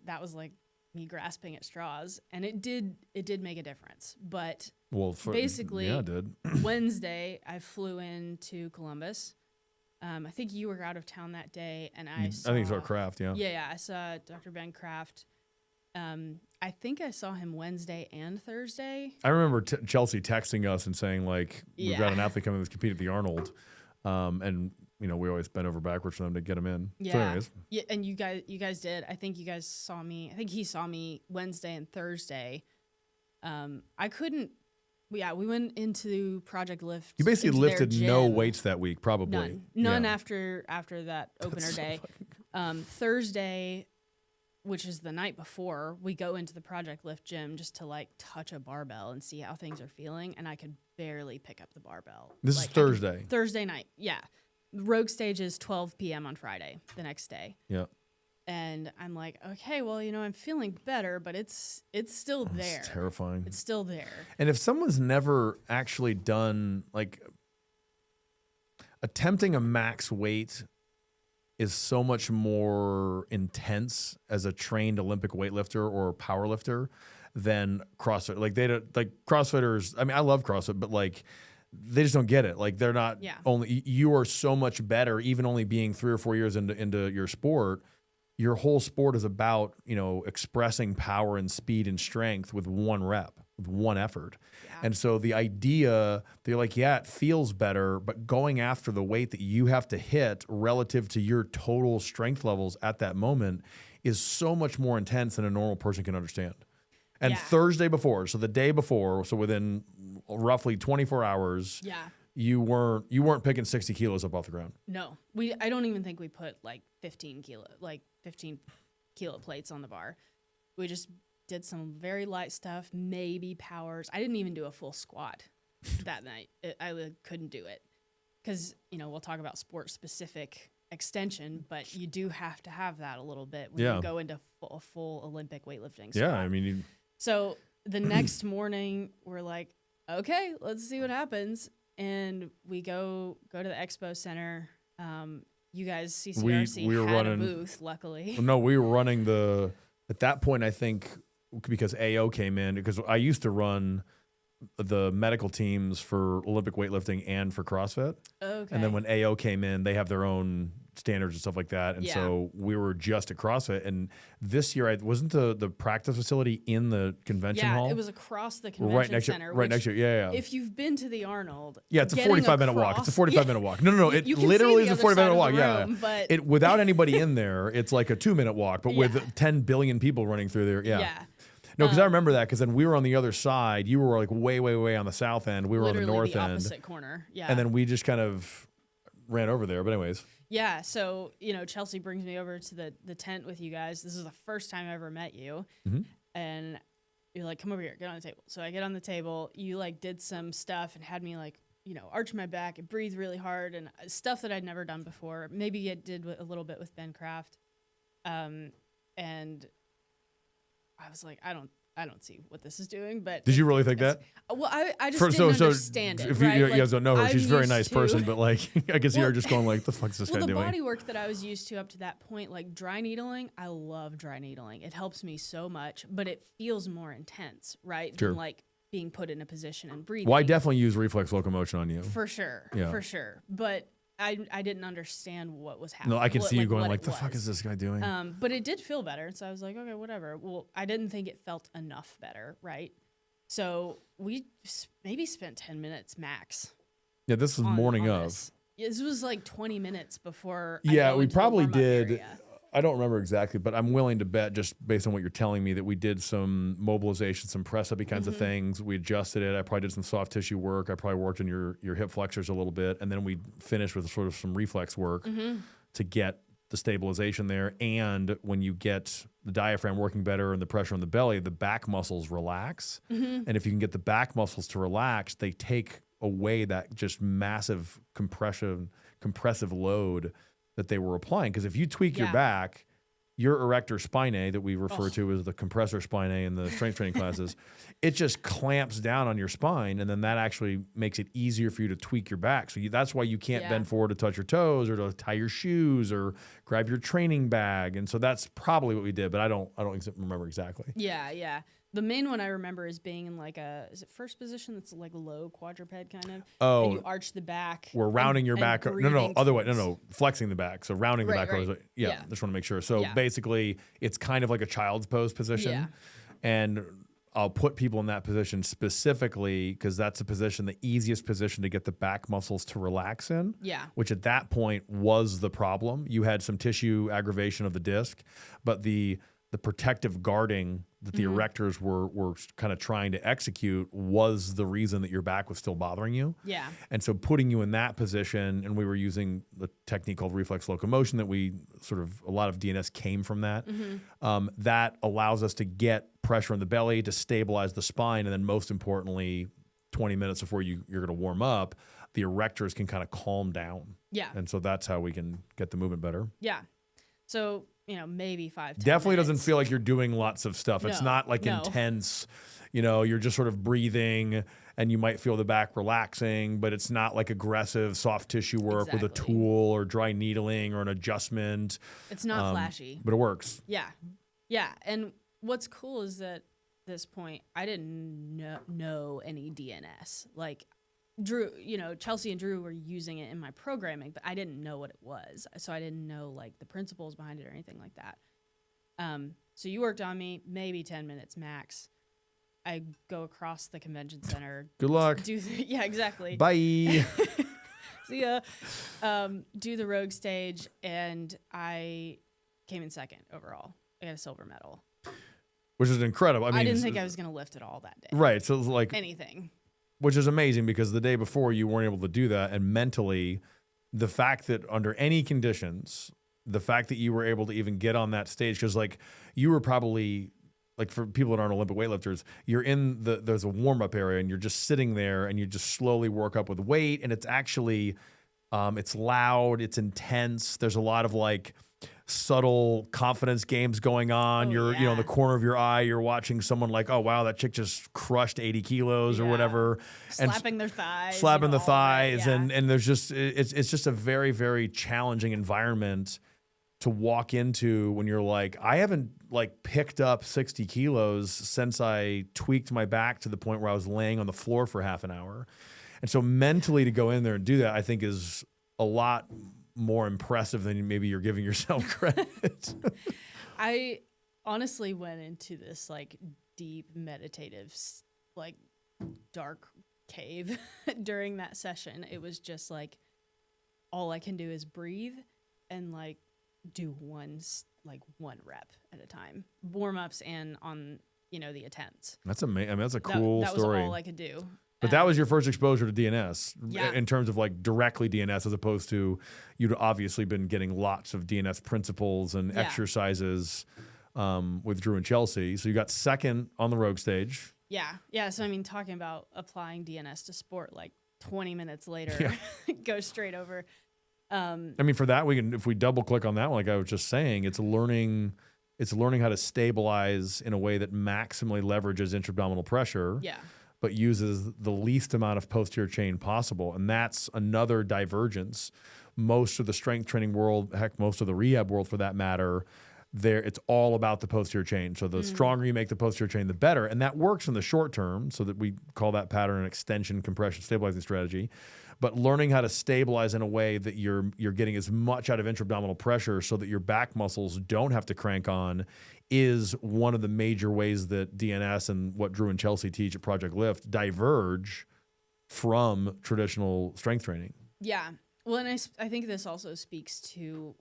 A: that was like me grasping at straws, and it did make a difference. But basically,
B: it did.
A: Wednesday, I flew into Columbus. I think you were out of town that day, and I think
B: it's our Kraft,
A: Yeah, I saw Dr. Ben Kraft. I think I saw him Wednesday and Thursday.
B: I remember Chelsea texting us and saying, like, we've got an athlete coming to compete at the Arnold, and we always bend over backwards for them to get him in.
A: Yeah.
B: So anyways.
A: Yeah, and you guys did. I think you guys saw me. I think he saw me Wednesday and Thursday. I couldn't. Yeah, we went into Project Lift.
B: You basically lifted no weights that week, probably.
A: None after that opener day. Thursday, which is the night before, we go into the Project Lift gym just to like touch a barbell and see how things are feeling, and I could barely pick up the barbell.
B: This is Thursday.
A: Thursday night, yeah. Rogue stage is 12 p.m. on Friday, the next day.
B: Yeah.
A: And I'm like, okay, well, I'm feeling better, but it's still there.
B: It's terrifying.
A: It's still there.
B: And if someone's never actually done, like, attempting a max weight is so much more intense as a trained Olympic weightlifter or power lifter than CrossFit. Like CrossFitters, I mean, I love CrossFit, but like they just don't get it. Like they're not only, you are so much better, even only being 3 or 4 years into your sport. Your whole sport is about, expressing power and speed and strength with one rep, with one effort. Yeah. And so the idea, they're like, yeah, it feels better, but going after the weight that you have to hit relative to your total strength levels at that moment is so much more intense than a normal person can understand. And Thursday before, so the day before, so within roughly 24 hours, you weren't picking 60 kilos up off the ground.
A: No, I don't even think we put like 15 kilo plates on the bar. We just did some very light stuff, maybe powers. I didn't even do a full squat that night. I couldn't do it because, we'll talk about sport specific extension, but you do have to have that a little bit when you go into a full Olympic weightlifting squat.
B: Yeah, I mean,
A: so the next morning we're like, okay, let's see what happens. And we go to the expo center. You guys, CCRC
B: we were
A: had
B: running
A: a booth, luckily.
B: No, we were running at that point, I think, because AO came in, because I used to run the medical teams for Olympic weightlifting and for CrossFit. Okay. And then when AO came in, they have their own standards and stuff like that. And so we were just at CrossFit. And this year, wasn't the practice facility in the convention hall?
A: Yeah, it was across the convention center.
B: Right next to it. Yeah.
A: If you've been to the Arnold,
B: it's a 45-minute walk. It's a 45-minute walk. No. It literally is a 45-minute walk.
A: Room, but
B: without anybody in there, it's like a 2-minute walk, but with 10 billion people running through there. Yeah. No, because I remember that, because then we were on the other side. You were like way, way, way on the south end. We were on the north end.
A: Opposite corner. Yeah.
B: And then we just kind of ran over there. But anyways.
A: Yeah. So, Chelsea brings me over to the tent with you guys. This is the first time I ever met you. Mm-hmm. And you're like, come over here, get on the table. So I get on the table. You like did some stuff and had me like, arch my back and breathe really hard and stuff that I'd never done before. Maybe it did a little bit with Ben Craft. And I was like, I don't see what this is doing, but
B: did you really think that?
A: Well, I just didn't understand it.
B: If you guys don't know her, she's a very nice person, but like I can see her just going like, the fuck's this guy doing?
A: The body work that I was used to up to that point, like dry needling, I love dry needling. It helps me so much, but it feels more intense, right?
B: Sure.
A: Than like being put in a position and breathing.
B: Well, I definitely use reflex locomotion on you.
A: For sure. Yeah. For sure. But I didn't understand what was happening.
B: No, I can see you going like, the fuck is this guy doing?
A: But it did feel better. So I was like, okay, whatever. Well, I didn't think it felt enough better, right? So we maybe spent 10 minutes max.
B: Yeah, this was morning of.
A: This was like 20 minutes before.
B: Yeah, we probably did. Area. I don't remember exactly, but I'm willing to bet, just based on what you're telling me, that we did some mobilization, some press-up-y kinds of things. We adjusted it. I probably did some soft tissue work. I probably worked on your hip flexors a little bit. And then we finished with sort of some reflex work to get the stabilization there. And when you get the diaphragm working better and the pressure on the belly, the back muscles relax. And if you can get the back muscles to relax, they take away that just massive compressive load that they were applying. Because if you tweak your back, your erector spinae that we refer to as the compressor spinae in the strength training classes, it just clamps down on your spine, and then that actually makes it easier for you to tweak your back. So that's why you can't bend forward to touch your toes or to tie your shoes or grab your training bag. And so that's probably what we did, but I don't remember exactly.
A: Yeah. The main one I remember is being in like is it first position that's like low quadruped kind of?
B: Oh.
A: And you arch the back.
B: We're rounding your back. No, other way. No, flexing the back. So rounding the back. Right. Yeah, just want to make sure. So basically, it's kind of like a child's pose position. Yeah. And I'll put people in that position specifically because that's the easiest position to get the back muscles to relax in. Yeah. Which at that point was the problem. You had some tissue aggravation of the disc, but the protective guarding that the erectors were kind of trying to execute was the reason that your back was still bothering you. Yeah. And so putting you in that position, and we were using the technique called reflex locomotion that a lot of DNS came from that. That allows us to get pressure on the belly to stabilize the spine. And then most importantly, 20 minutes before you're going to warm up, the erectors can kind of calm down. Yeah. And so that's how we can get the movement better.
A: Yeah. So, maybe 5 10
B: Definitely
A: minutes.
B: Doesn't feel like you're doing lots of stuff. It's not like intense. You're just sort of breathing and you might feel the back relaxing, but it's not like aggressive soft tissue work with a tool or dry needling or an adjustment.
A: It's not flashy.
B: But it works.
A: Yeah. Yeah. And what's cool is that this point, I didn't know any DNS. Like Drew, Chelsea and Drew were using it in my programming, but I didn't know what it was. So I didn't know like the principles behind it or anything like that. So you worked on me, maybe 10 minutes max. I go across the convention center.
B: Good luck.
A: Yeah, exactly.
B: Bye.
A: See ya. Do the rogue stage, and I came in second overall. I got a silver medal.
B: Which is incredible. I mean,
A: I didn't think I was going to lift it all that day.
B: Right. So like
A: anything.
B: Which is amazing because the day before you weren't able to do that. And mentally, the fact that under any conditions, the fact that you were able to even get on that stage, because like you were probably, like for people that aren't Olympic weightlifters, you're in there's a warm-up area and you're just sitting there and you just slowly work up with weight. And it's actually, it's loud, it's intense. There's a lot of like subtle confidence games going on. You're, in the corner of your eye, you're watching someone like, oh, wow, that chick just crushed 80 kilos or whatever.
A: Slapping their thighs.
B: Slapping the thighs. And there's just, it's just a very, very challenging environment to walk into when you're like, I haven't like picked up 60 kilos since I tweaked my back to the point where I was laying on the floor for half an hour. And so mentally to go in there and do that, I think is a lot more impressive than maybe you're giving yourself credit.
A: I honestly went into this like deep meditative, like dark cave during that session. It was just like, all I can do is breathe and like do one rep at a time, warm-ups and on, the attempts.
B: That's amazing. I mean, that's a cool
A: story. That was all I could do.
B: But that was your first exposure to DNS
A: yeah.
B: in terms of like directly DNS, as opposed to you'd obviously been getting lots of DNS principles and exercises with Drew and Chelsea. So you got second on the Rogue stage.
A: Yeah. Yeah. So, I mean, talking about applying DNS to sport, like 20 minutes later, go straight over.
B: I mean, for that, if we double click on that one, like I was just saying, it's learning how to stabilize in a way that maximally leverages intra-abdominal pressure.
A: Yeah.
B: But uses the least amount of posterior chain possible. And that's another divergence. Most of the strength training world, heck, most of the rehab world for that matter, it's all about the posterior chain. So the stronger you make the posterior chain, the better. And that works in the short term, so that we call that pattern an extension, compression, stabilizing strategy. But learning how to stabilize in a way that you're getting as much out of intra-abdominal pressure so that your back muscles don't have to crank on is one of the major ways that DNS and what Drew and Chelsea teach at Project Lift diverge from traditional strength training.
A: Yeah. Well, and I think this also speaks to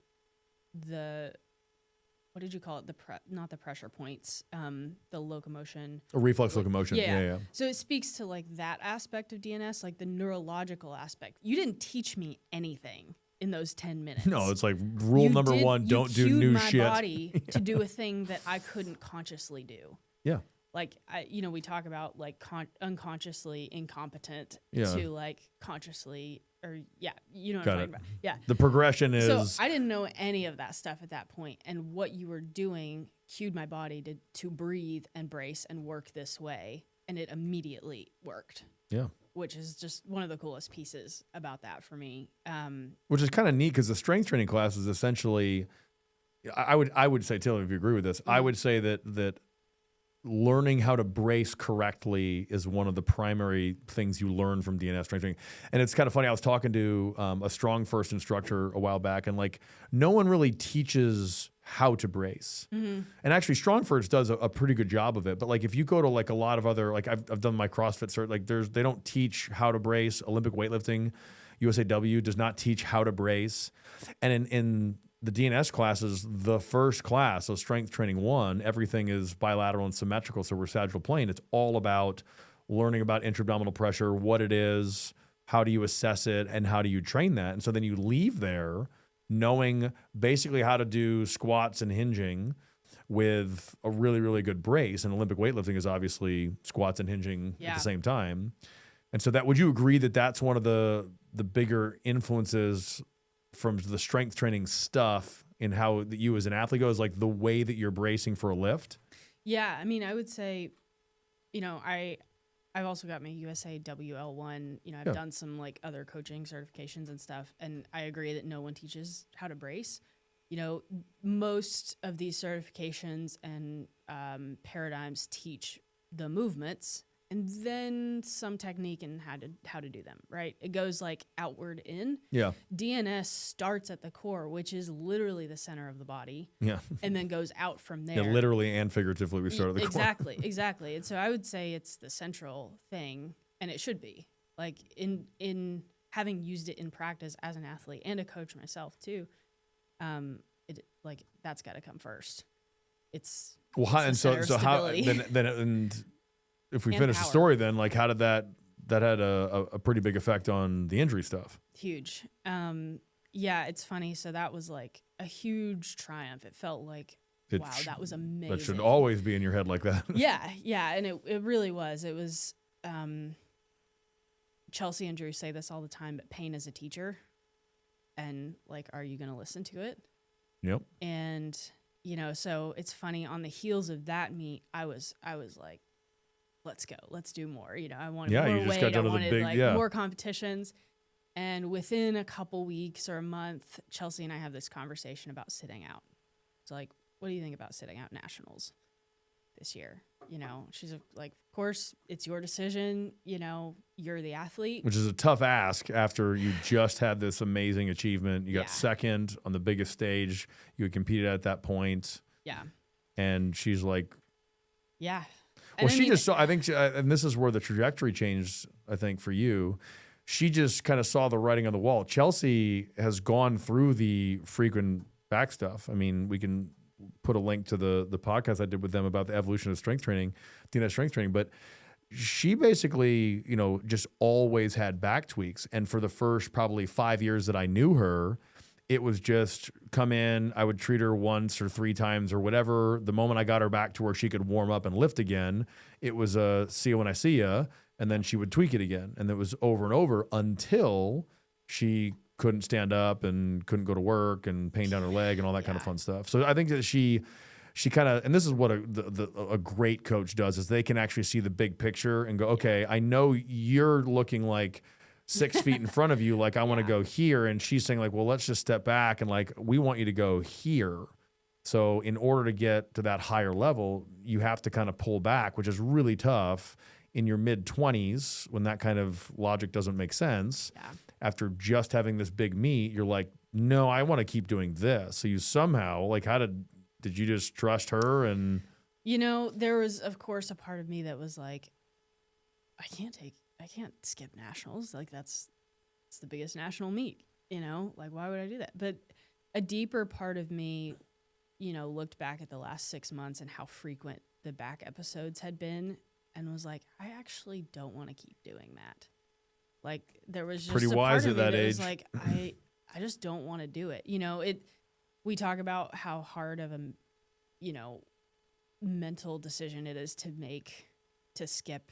A: what did you call it? Not the pressure points, the locomotion.
B: A reflex locomotion. Yeah.
A: So it speaks to like that aspect of DNS, like the neurological aspect. You didn't teach me anything in those 10 minutes.
B: No, it's like rule number one, don't do new shit.
A: You cued my body to do a thing that I couldn't consciously do.
B: Yeah.
A: Like, we talk about like unconsciously incompetent to like consciously, or you know what I'm talking about. Yeah.
B: The progression is.
A: So I didn't know any of that stuff at that point, and what you were doing cued my body to breathe and brace and work this way, and it immediately worked.
B: Yeah.
A: Which is just one of the coolest pieces about that for me.
B: Which is kind of neat because the strength training class is essentially, I would say, Taylor, if you agree with this, I would say that learning how to brace correctly is one of the primary things you learn from DNS strength training. And it's kind of funny. I was talking to a Strong First instructor a while back, and like no one really teaches how to brace. And actually Strong First does a pretty good job of it. But like if you go to like a lot of other, like I've done my CrossFit cert, like they don't teach how to brace. Olympic Weightlifting, USAW does not teach how to brace. And in the DNS classes, the first class, so strength training 1, everything is bilateral and symmetrical, so we're sagittal plane. It's all about learning about intra-abdominal pressure, what it is, how do you assess it, and how do you train that. And so then you leave there knowing basically how to do squats and hinging with a really, really good brace. And Olympic weightlifting is obviously squats and hinging at the same time. And so that, would you agree that that's one of the bigger influences from the strength training stuff in how you as an athlete goes, like the way that you're bracing for a lift?
A: Yeah. I mean, I would say, I've also got my USA WL1. You know, I've done some like other coaching certifications and stuff, and I agree that no one teaches how to brace. You know, most of these certifications and paradigms teach the movements and then some technique and how to do them, right? It goes like outward in.
B: Yeah.
A: DNS starts at the core, which is literally the center of the body.
B: Yeah.
A: And then goes out from there.
B: Yeah, literally and figuratively, we start at the core.
A: Exactly. And so I would say it's the central thing, and it should be. Like in having used it in practice as an athlete and a coach myself too, that's got to come first. It's
B: and so how then and if we finish the story, then like how did that had a pretty big effect on the injury stuff?
A: Huge. Yeah, it's funny. So that was like a huge triumph. It felt like, wow, that was amazing.
B: That should always be in your head like that.
A: Yeah, and it really was. It was. Chelsea and Drew say this all the time, but pain is a teacher, and like, are you going to listen to it?
B: Yep.
A: And you know, so it's funny. On the heels of that meet, I was like, let's go, let's do more. You know, I wanted more
B: you just
A: weight.
B: got down
A: I
B: to
A: wanted
B: the big,
A: more competitions. And within a couple weeks or a month, Chelsea and I have this conversation about sitting out. It's like, what do you think about sitting out nationals this year? You know, she's like, of course, it's your decision. You know, you're the athlete.
B: Which is a tough ask after you just had this amazing achievement. You got second on the biggest stage you had competed at that point.
A: Yeah.
B: And she's like,
A: yeah.
B: Well, she just saw, I think, and this is where the trajectory changed, I think, for you. She just kind of saw the writing on the wall. Chelsea has gone through the frequent back stuff. I mean, we can put a link to the podcast I did with them about the evolution of strength training, DNS strength training. But she basically, you know, just always had back tweaks. And for the first probably 5 years that I knew her, it was just come in, I would treat her once or 3 times or whatever. The moment I got her back to where she could warm up and lift again, it was a see you when I see ya. And then she would tweak it again. And it was over and over until she couldn't stand up and couldn't go to work and pain down her leg and all that kind of fun stuff. So I think that she kind of, and this is what a great coach does, is they can actually see the big picture and go, okay, I know you're looking like 6 feet in front of you, like I want to go here. And she's saying like, well, let's just step back and like, we want you to go here. So in order to get to that higher level, you have to kind of pull back, which is really tough in your mid-20s when that kind of logic doesn't make sense. Yeah. After just having this big meet, you're like, no, I want to keep doing this. So you somehow, like, how did you just trust her? And
A: you know, there was, of course, a part of me that was like, I can't skip nationals. Like it's the biggest national meet, you know, like why would I do that? But a deeper part of me, you know, looked back at the last 6 months and how frequent the back episodes had been and was like, I actually don't want to keep doing that. Like there was just
B: pretty
A: a
B: wise
A: part of
B: at that
A: me that
B: age.
A: was like, I just don't want to do it. You know, we talk about how hard of a, you know, mental decision it is to make to skip.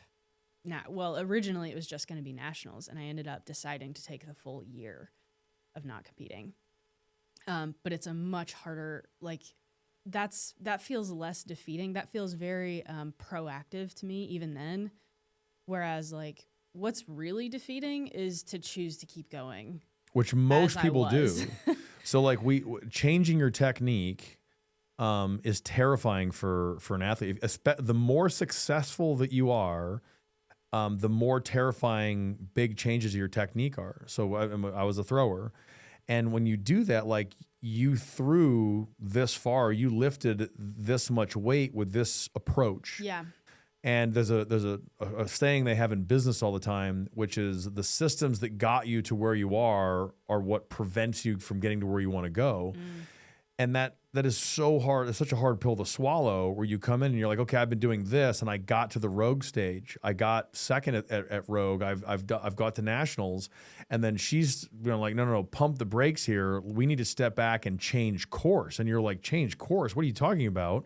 A: Well, originally it was just going to be nationals, and I ended up deciding to take the full year of not competing. But it's a much harder, like that feels less defeating. That feels very proactive to me even then. Whereas like what's really defeating is to choose to keep going.
B: Which most people do. So like changing your technique is terrifying for an athlete. The more successful that you are, the more terrifying big changes of your technique are. So I was a thrower. And when you do that, like you threw this far, you lifted this much weight with this approach.
A: Yeah.
B: And there's a saying they have in business all the time, which is the systems that got you to where you are what prevents you from getting to where you want to go. And that is so hard. It's such a hard pill to swallow where you come in and you're like, okay, I've been doing this and I got to the rogue stage. I got second at rogue. I've got to nationals. And then she's like, no, pump the brakes here. We need to step back and change course. And you're like, change course? What are you talking about?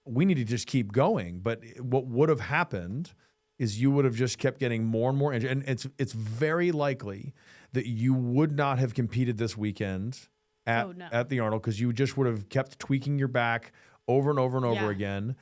B: We need to just keep going. But what would have happened is you would have just kept getting more and more injured. And it's very likely that you would not have competed this weekend at the Arnold, because you just would have kept tweaking your back over and over and over again.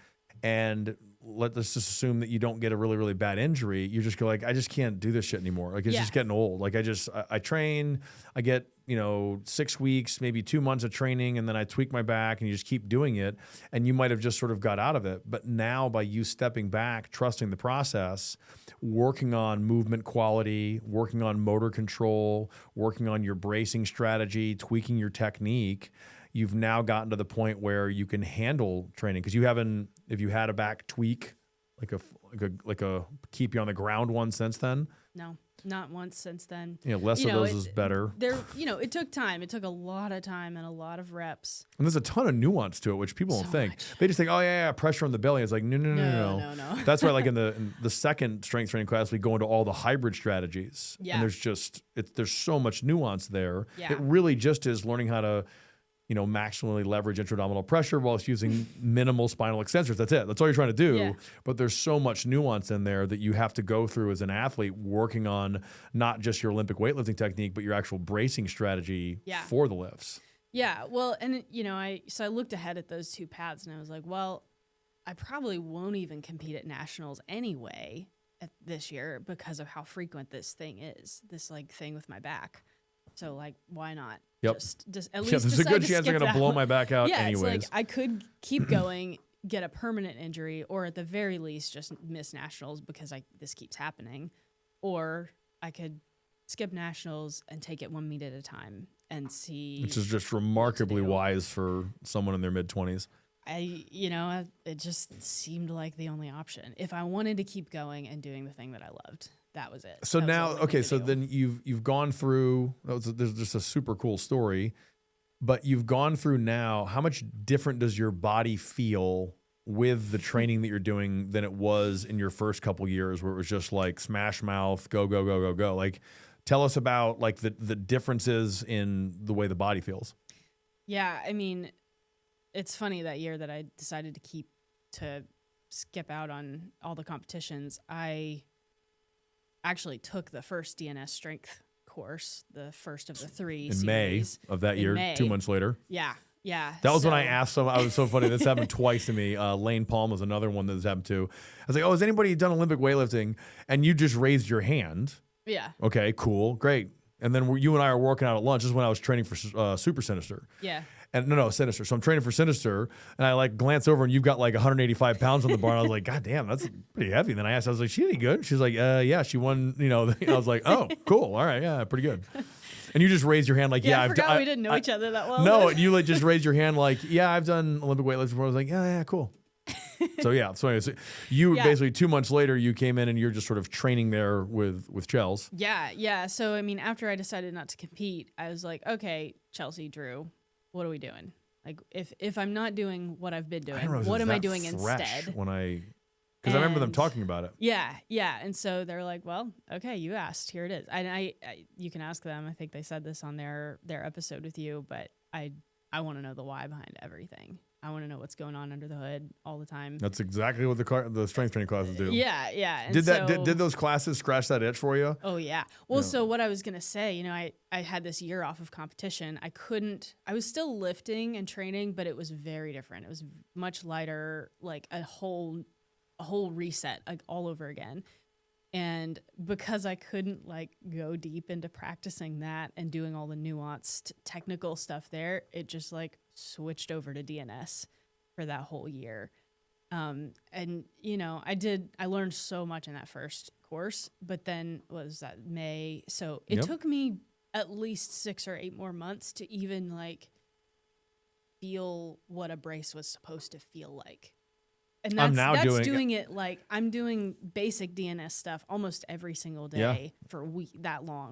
B: And let's just assume that you don't get a really, really bad injury. You just go like, I just can't do this shit anymore. Like it's just getting old. Like I train, I get, 6 weeks, maybe 2 months of training, and then I tweak my back, and you just keep doing it. And you might have just sort of got out of it. But now by you stepping back, trusting the process, working on movement quality, working on motor control, working on your bracing strategy, tweaking your technique, you've now gotten to the point where you can handle training. Because if you had a back tweak, like a keep you on the ground one since then?
A: No. Not once since then.
B: Less of those is better.
A: It took time. It took a lot of time and a lot of reps.
B: And there's a ton of nuance to it, which people don't think. They just think, oh yeah, pressure on the belly. It's like, no. That's why, like in the second strength training class, we go into all the hybrid strategies. Yeah. And there's so much nuance there. Yeah. It really just is learning how to, maximally leverage intra-abdominal pressure while using minimal spinal extensors. That's it. That's all you're trying to do. Yeah. But there's so much nuance in there that you have to go through as an athlete, working on not just your Olympic weightlifting technique, but your actual bracing strategy for the lifts.
A: Yeah. Well, and I looked ahead at those two paths, and I was like, well, I probably won't even compete at nationals anyway this year because of how frequent this thing is, this like thing with my back. So like, why not?
B: Yep.
A: Just at least
B: there's a good chance they're going to blow my back out anyways.
A: It's like I could keep going, get a permanent injury, or at the very least just miss nationals because this keeps happening. Or I could skip nationals and take it 1 meet at a time and see.
B: Which is just remarkably wise for someone in their mid-20s.
A: It just seemed like the only option. If I wanted to keep going and doing the thing that I loved, that was it.
B: So now, okay, so then you've gone through, there's just a super cool story, but you've gone through now, how much different does your body feel with the training that you're doing than it was in your first couple years where it was just like smash mouth, go, go, go, go, go? Like, tell us about like the differences in the way the body feels.
A: Yeah, I mean, it's funny that year that I decided to skip out on all the competitions. I actually took the first DNS Strength course, the first of the 3
B: in
A: series.
B: May of that year, 2 months later.
A: Yeah.
B: That was when I asked someone. I was so funny. This happened twice to me. Lane Palm was another one that this happened to. I was like, oh, has anybody done Olympic weightlifting? And you just raised your hand.
A: Yeah.
B: Okay, cool, great. And then you and I are working out at lunch. This is when I was training for Super Sinister.
A: Yeah.
B: And no, Sinister. So I'm training for Sinister, and I like glance over, and you've got like 185 pounds on the bar. And I was like, God damn, that's pretty heavy. And then I asked, I was like, she any good? She's like, yeah, she won. I was like, oh, cool, all right, yeah, pretty good. And you just raised your hand like,
A: I forgot we didn't know each other that well.
B: No, and you like just raised your hand like, yeah, I've done Olympic weightlifting before. I was like, yeah, cool. So anyways, you basically 2 months later, you came in and you're just sort of training there with Chels.
A: Yeah. So I mean, after I decided not to compete, I was like, okay, Chelsea, Drew, what are we doing? Like, if I'm not doing what I've been doing, what am I doing instead?
B: Because I remember them talking about it.
A: Yeah. And so they're like, well, okay, you asked, here it is. And you can ask them. I think they said this on their episode with you, but I want to know the why behind everything. I want to know what's going on under the hood all the time.
B: That's exactly what the strength training classes do.
A: Yeah. And
B: did those classes scratch that itch for you?
A: Oh yeah. Well, so what I was gonna say, I had this year off of competition. I was still lifting and training, but it was very different. It was much lighter, like a whole reset, like all over again. And because I couldn't like go deep into practicing that and doing all the nuanced technical stuff there, it just like switched over to DNS for that whole year. And I learned so much in that first course, but then was that May. So it took me at least 6 or 8 more months to even like feel what a brace was supposed to feel like. And that's doing it like I'm doing basic DNS stuff almost every single day for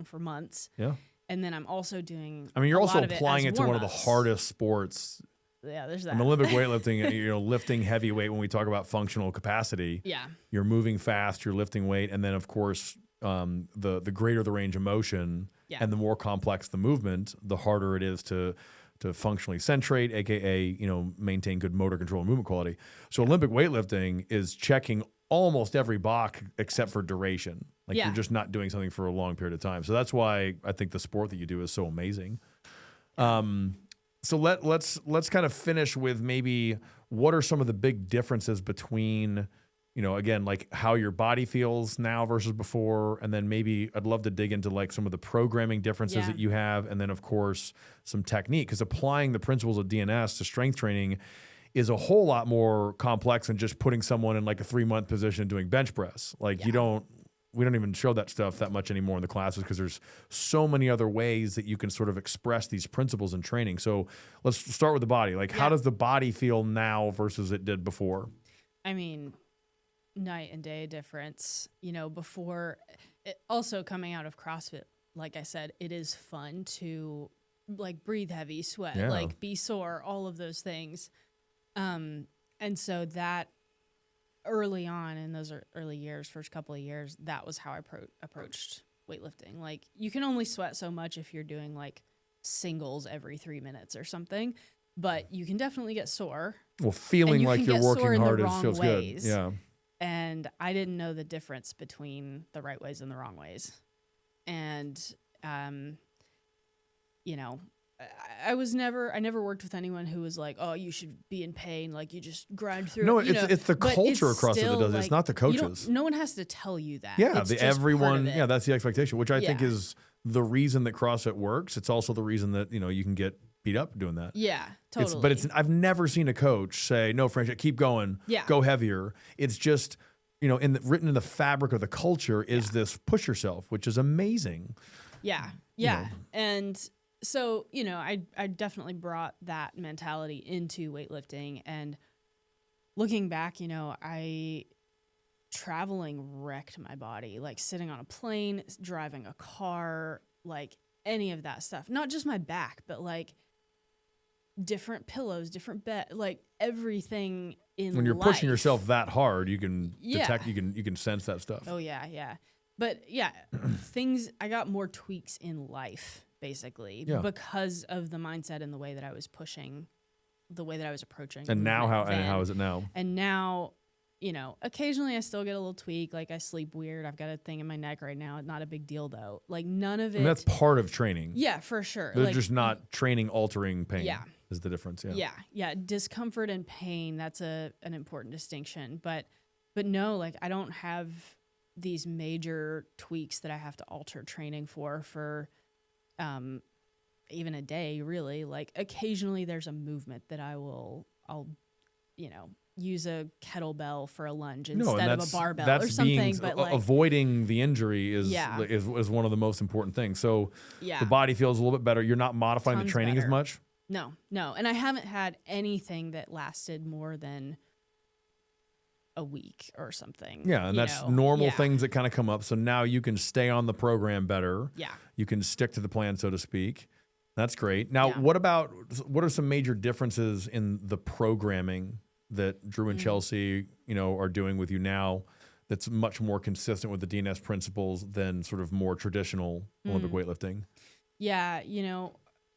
A: for months.
B: Yeah.
A: And then I'm also doing.
B: I mean, you're also applying it to one of the hardest sports.
A: Yeah, there's that.
B: In Olympic weightlifting, lifting heavy weight. When we talk about functional capacity, you're moving fast, you're lifting weight, and then of course, the greater the range of motion, and the more complex the movement, the harder it is to functionally centrate, aka maintain good motor control and movement quality. So Olympic weightlifting is checking almost every box except for duration. Like you're just not doing something for a long period of time. So that's why I think the sport that you do is so amazing. So let's kind of finish with maybe what are some of the big differences between you know, again, like how your body feels now versus before. And then maybe I'd love to dig into like some of the programming differences that you have. And then of course, some technique, because applying the principles of DNS to strength training is a whole lot more complex than just putting someone in like a 3-month position doing bench press. Like we don't even show that stuff that much anymore in the classes because there's so many other ways that you can sort of express these principles in training. So let's start with the body. Like how does the body feel now versus it did before?
A: I mean, night and day difference. You know, before, also coming out of CrossFit, like I said, it is fun to like breathe heavy, sweat, like be sore, all of those things. And so that early on in those early years, first couple of years, that was how I approached weightlifting. Like you can only sweat so much if you're doing like singles every 3 minutes or something, but you can definitely get sore.
B: Well, feeling like you're working hard feels good. Yeah.
A: And I didn't know the difference between the right ways and the wrong ways. And, you know, I never worked with anyone who was like, oh, you should be in pain. Like you just grind through.
B: No,
A: it.
B: it's the culture across it that does it. It's not the coaches.
A: No one has to tell you that.
B: Yeah. Everyone. Yeah. That's the expectation, which I think is the reason that CrossFit works. It's also the reason that, you know, you can get beat up doing that.
A: Yeah, totally.
B: I've never seen a coach say, no, Francesca, keep going. Yeah. Go heavier. It's just, you know, written in the fabric of the culture is this push yourself, which is amazing.
A: Yeah. Yeah. You know. And so, you know, I definitely brought that mentality into weightlifting, and looking back, you know, traveling wrecked my body, like sitting on a plane, driving a car, like any of that stuff, not just my back, but like different pillows, different bed, like everything in life.
B: When you're pushing yourself that hard, you can detect, you can sense that stuff.
A: Oh yeah. Yeah. But yeah, I got more tweaks in life basically because of the mindset and the way that I was pushing, the way that I was approaching.
B: And now how is it now?
A: And now, you know, occasionally I still get a little tweak. Like I sleep weird. I've got a thing in my neck right now. Not a big deal though. Like none of it.
B: And that's part of training.
A: Yeah, for sure.
B: They're just not training altering pain.
A: Yeah.
B: Is the difference. Yeah.
A: Yeah. Yeah. Discomfort and pain. That's an important distinction. But no, like I don't have these major tweaks that I have to alter training for even a day, really. Like occasionally there's a movement that I'll, you know, use a kettlebell for a lunge instead of a barbell or something. But like
B: avoiding the injury is one of the most important things. So the body feels a little bit better. You're not modifying the training as much.
A: No. And I haven't had anything that lasted more than a week or something.
B: Yeah, and that's normal things that kind of come up. So now you can stay on the program better. Yeah. You can stick to the plan, so to speak. That's great. Now, what are some major differences in the programming that Drew and Chelsea, you know, are doing with you now that's much more consistent with the DNS principles than sort of more traditional Olympic weightlifting?
A: Yeah, you know,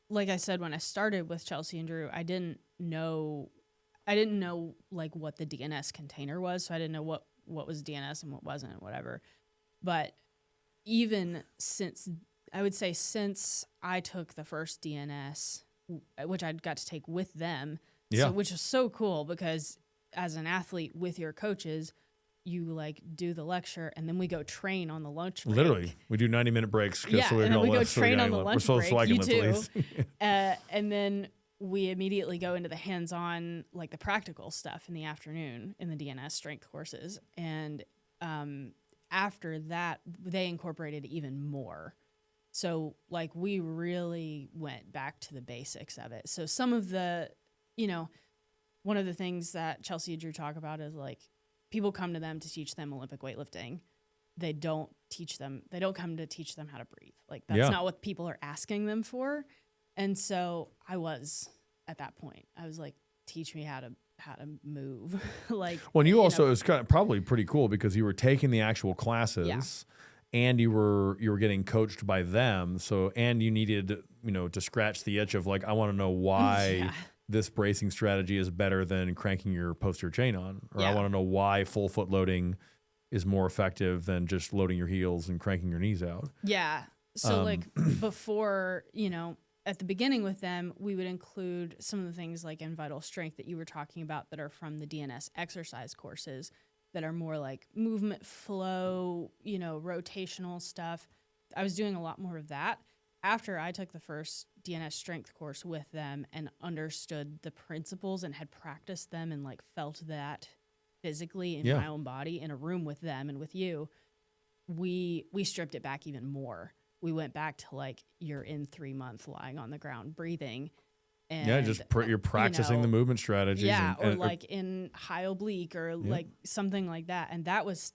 A: like I said, when I started with Chelsea and Drew, I didn't know like what the DNS container was. So I didn't know what was DNS and what wasn't and whatever. But even since I took the first DNS, which I got to take with them, which was so cool because as an athlete with your coaches, you like do the lecture and then we go train on the lunch break.
B: Literally, we do 90-minute breaks.
A: And then we go train on the lunch break. You too. And then we immediately go into the hands-on, like the practical stuff in the afternoon in the DNS strength courses. And after that, they incorporated even more. So like we really went back to the basics of it. So some of the, you know, one of the things that Chelsea and Drew talk about is like people come to them to teach them Olympic weightlifting. They don't come to teach them how to breathe. Like that's not what people are asking them for. And so I was at that point. I was like, teach me how to move. Like,
B: well, and you also, it was kind of probably pretty cool because you were taking the actual classes and you were getting coached by them. So, and you needed, you know, to scratch the itch of like, I want to know why this bracing strategy is better than cranking your posterior chain on, or I want to know why full foot loading is more effective than just loading your heels and cranking your knees out.
A: Yeah. So like before, you know, at the beginning with them, we would include some of the things like in vital strength that you were talking about that are from the DNS exercise courses. that are more like movement flow, rotational stuff. I was doing a lot more of that after I took the first DNS strength course with them and understood the principles and had practiced them and like felt that physically in my own body in a room with them and with you. We stripped it back even more. We went back to like you're in 3 months lying on the ground breathing. And,
B: you're practicing the movement strategies.
A: Yeah, or like in high oblique or like something like that. And that was,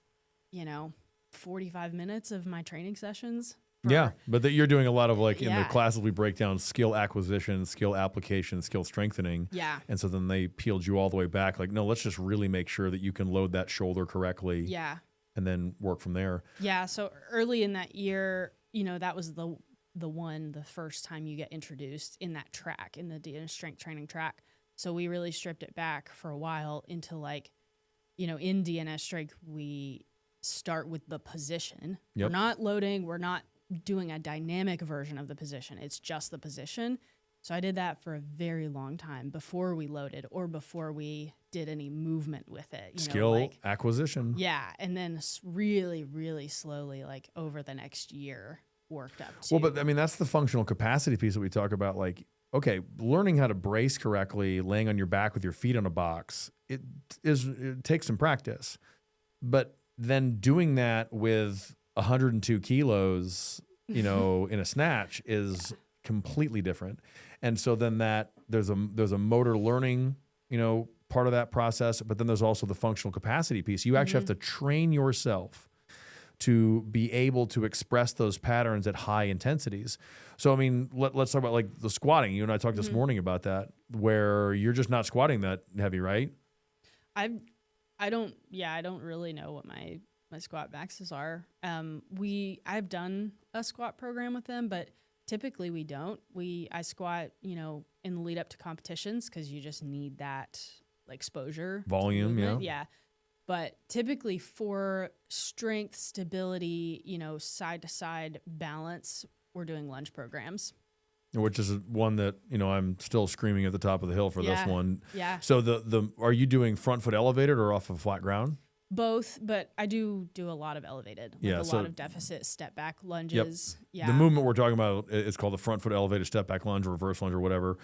A: 45 minutes of my training sessions.
B: But that you're doing a lot of like in the classes we break down skill acquisition, skill application, skill strengthening.
A: Yeah.
B: And so then they peeled you all the way back. Like, no, let's just really make sure that you can load that shoulder correctly.
A: Yeah.
B: And then work from there.
A: Yeah. So early in that year, that was the first time you get introduced in that track, in the DNS strength training track. So we really stripped it back for a while into like, in DNS strength, we start with the position. We're not loading. We're not doing a dynamic version of the position. It's just the position. So I did that for a very long time before we loaded or before we did any movement with it.
B: Skill acquisition.
A: Yeah. And then really, really slowly, like over the next year, worked up to.
B: Well, but I mean, that's the functional capacity piece that we talk about. Like, okay, learning how to brace correctly, laying on your back with your feet on a box, it takes some practice. But then doing that with 102 kilos, in a snatch is completely different. And so then there's a motor learning, part of that process, but then there's also the functional capacity piece. You actually have to train yourself to be able to express those patterns at high intensities. So, I mean, let's talk about like the squatting. You and I talked this morning about that, where you're just not squatting that heavy, right?
A: I don't really know what my squat maxes are. I've done a squat program with them, but typically we don't. I squat, in the lead up to competitions because you just need that exposure.
B: Volume,
A: Yeah. But typically for strength, stability, side to side balance, we're doing lunge programs.
B: Which is one that, I'm still screaming at the top of the hill for this one.
A: Yeah.
B: So are you doing front foot elevated or off of flat ground?
A: Both, but I do a lot of elevated. A lot of deficit step back lunges.
B: Yep.
A: Yeah.
B: The movement we're talking about is called the front foot elevated step back lunge or reverse lunge or whatever.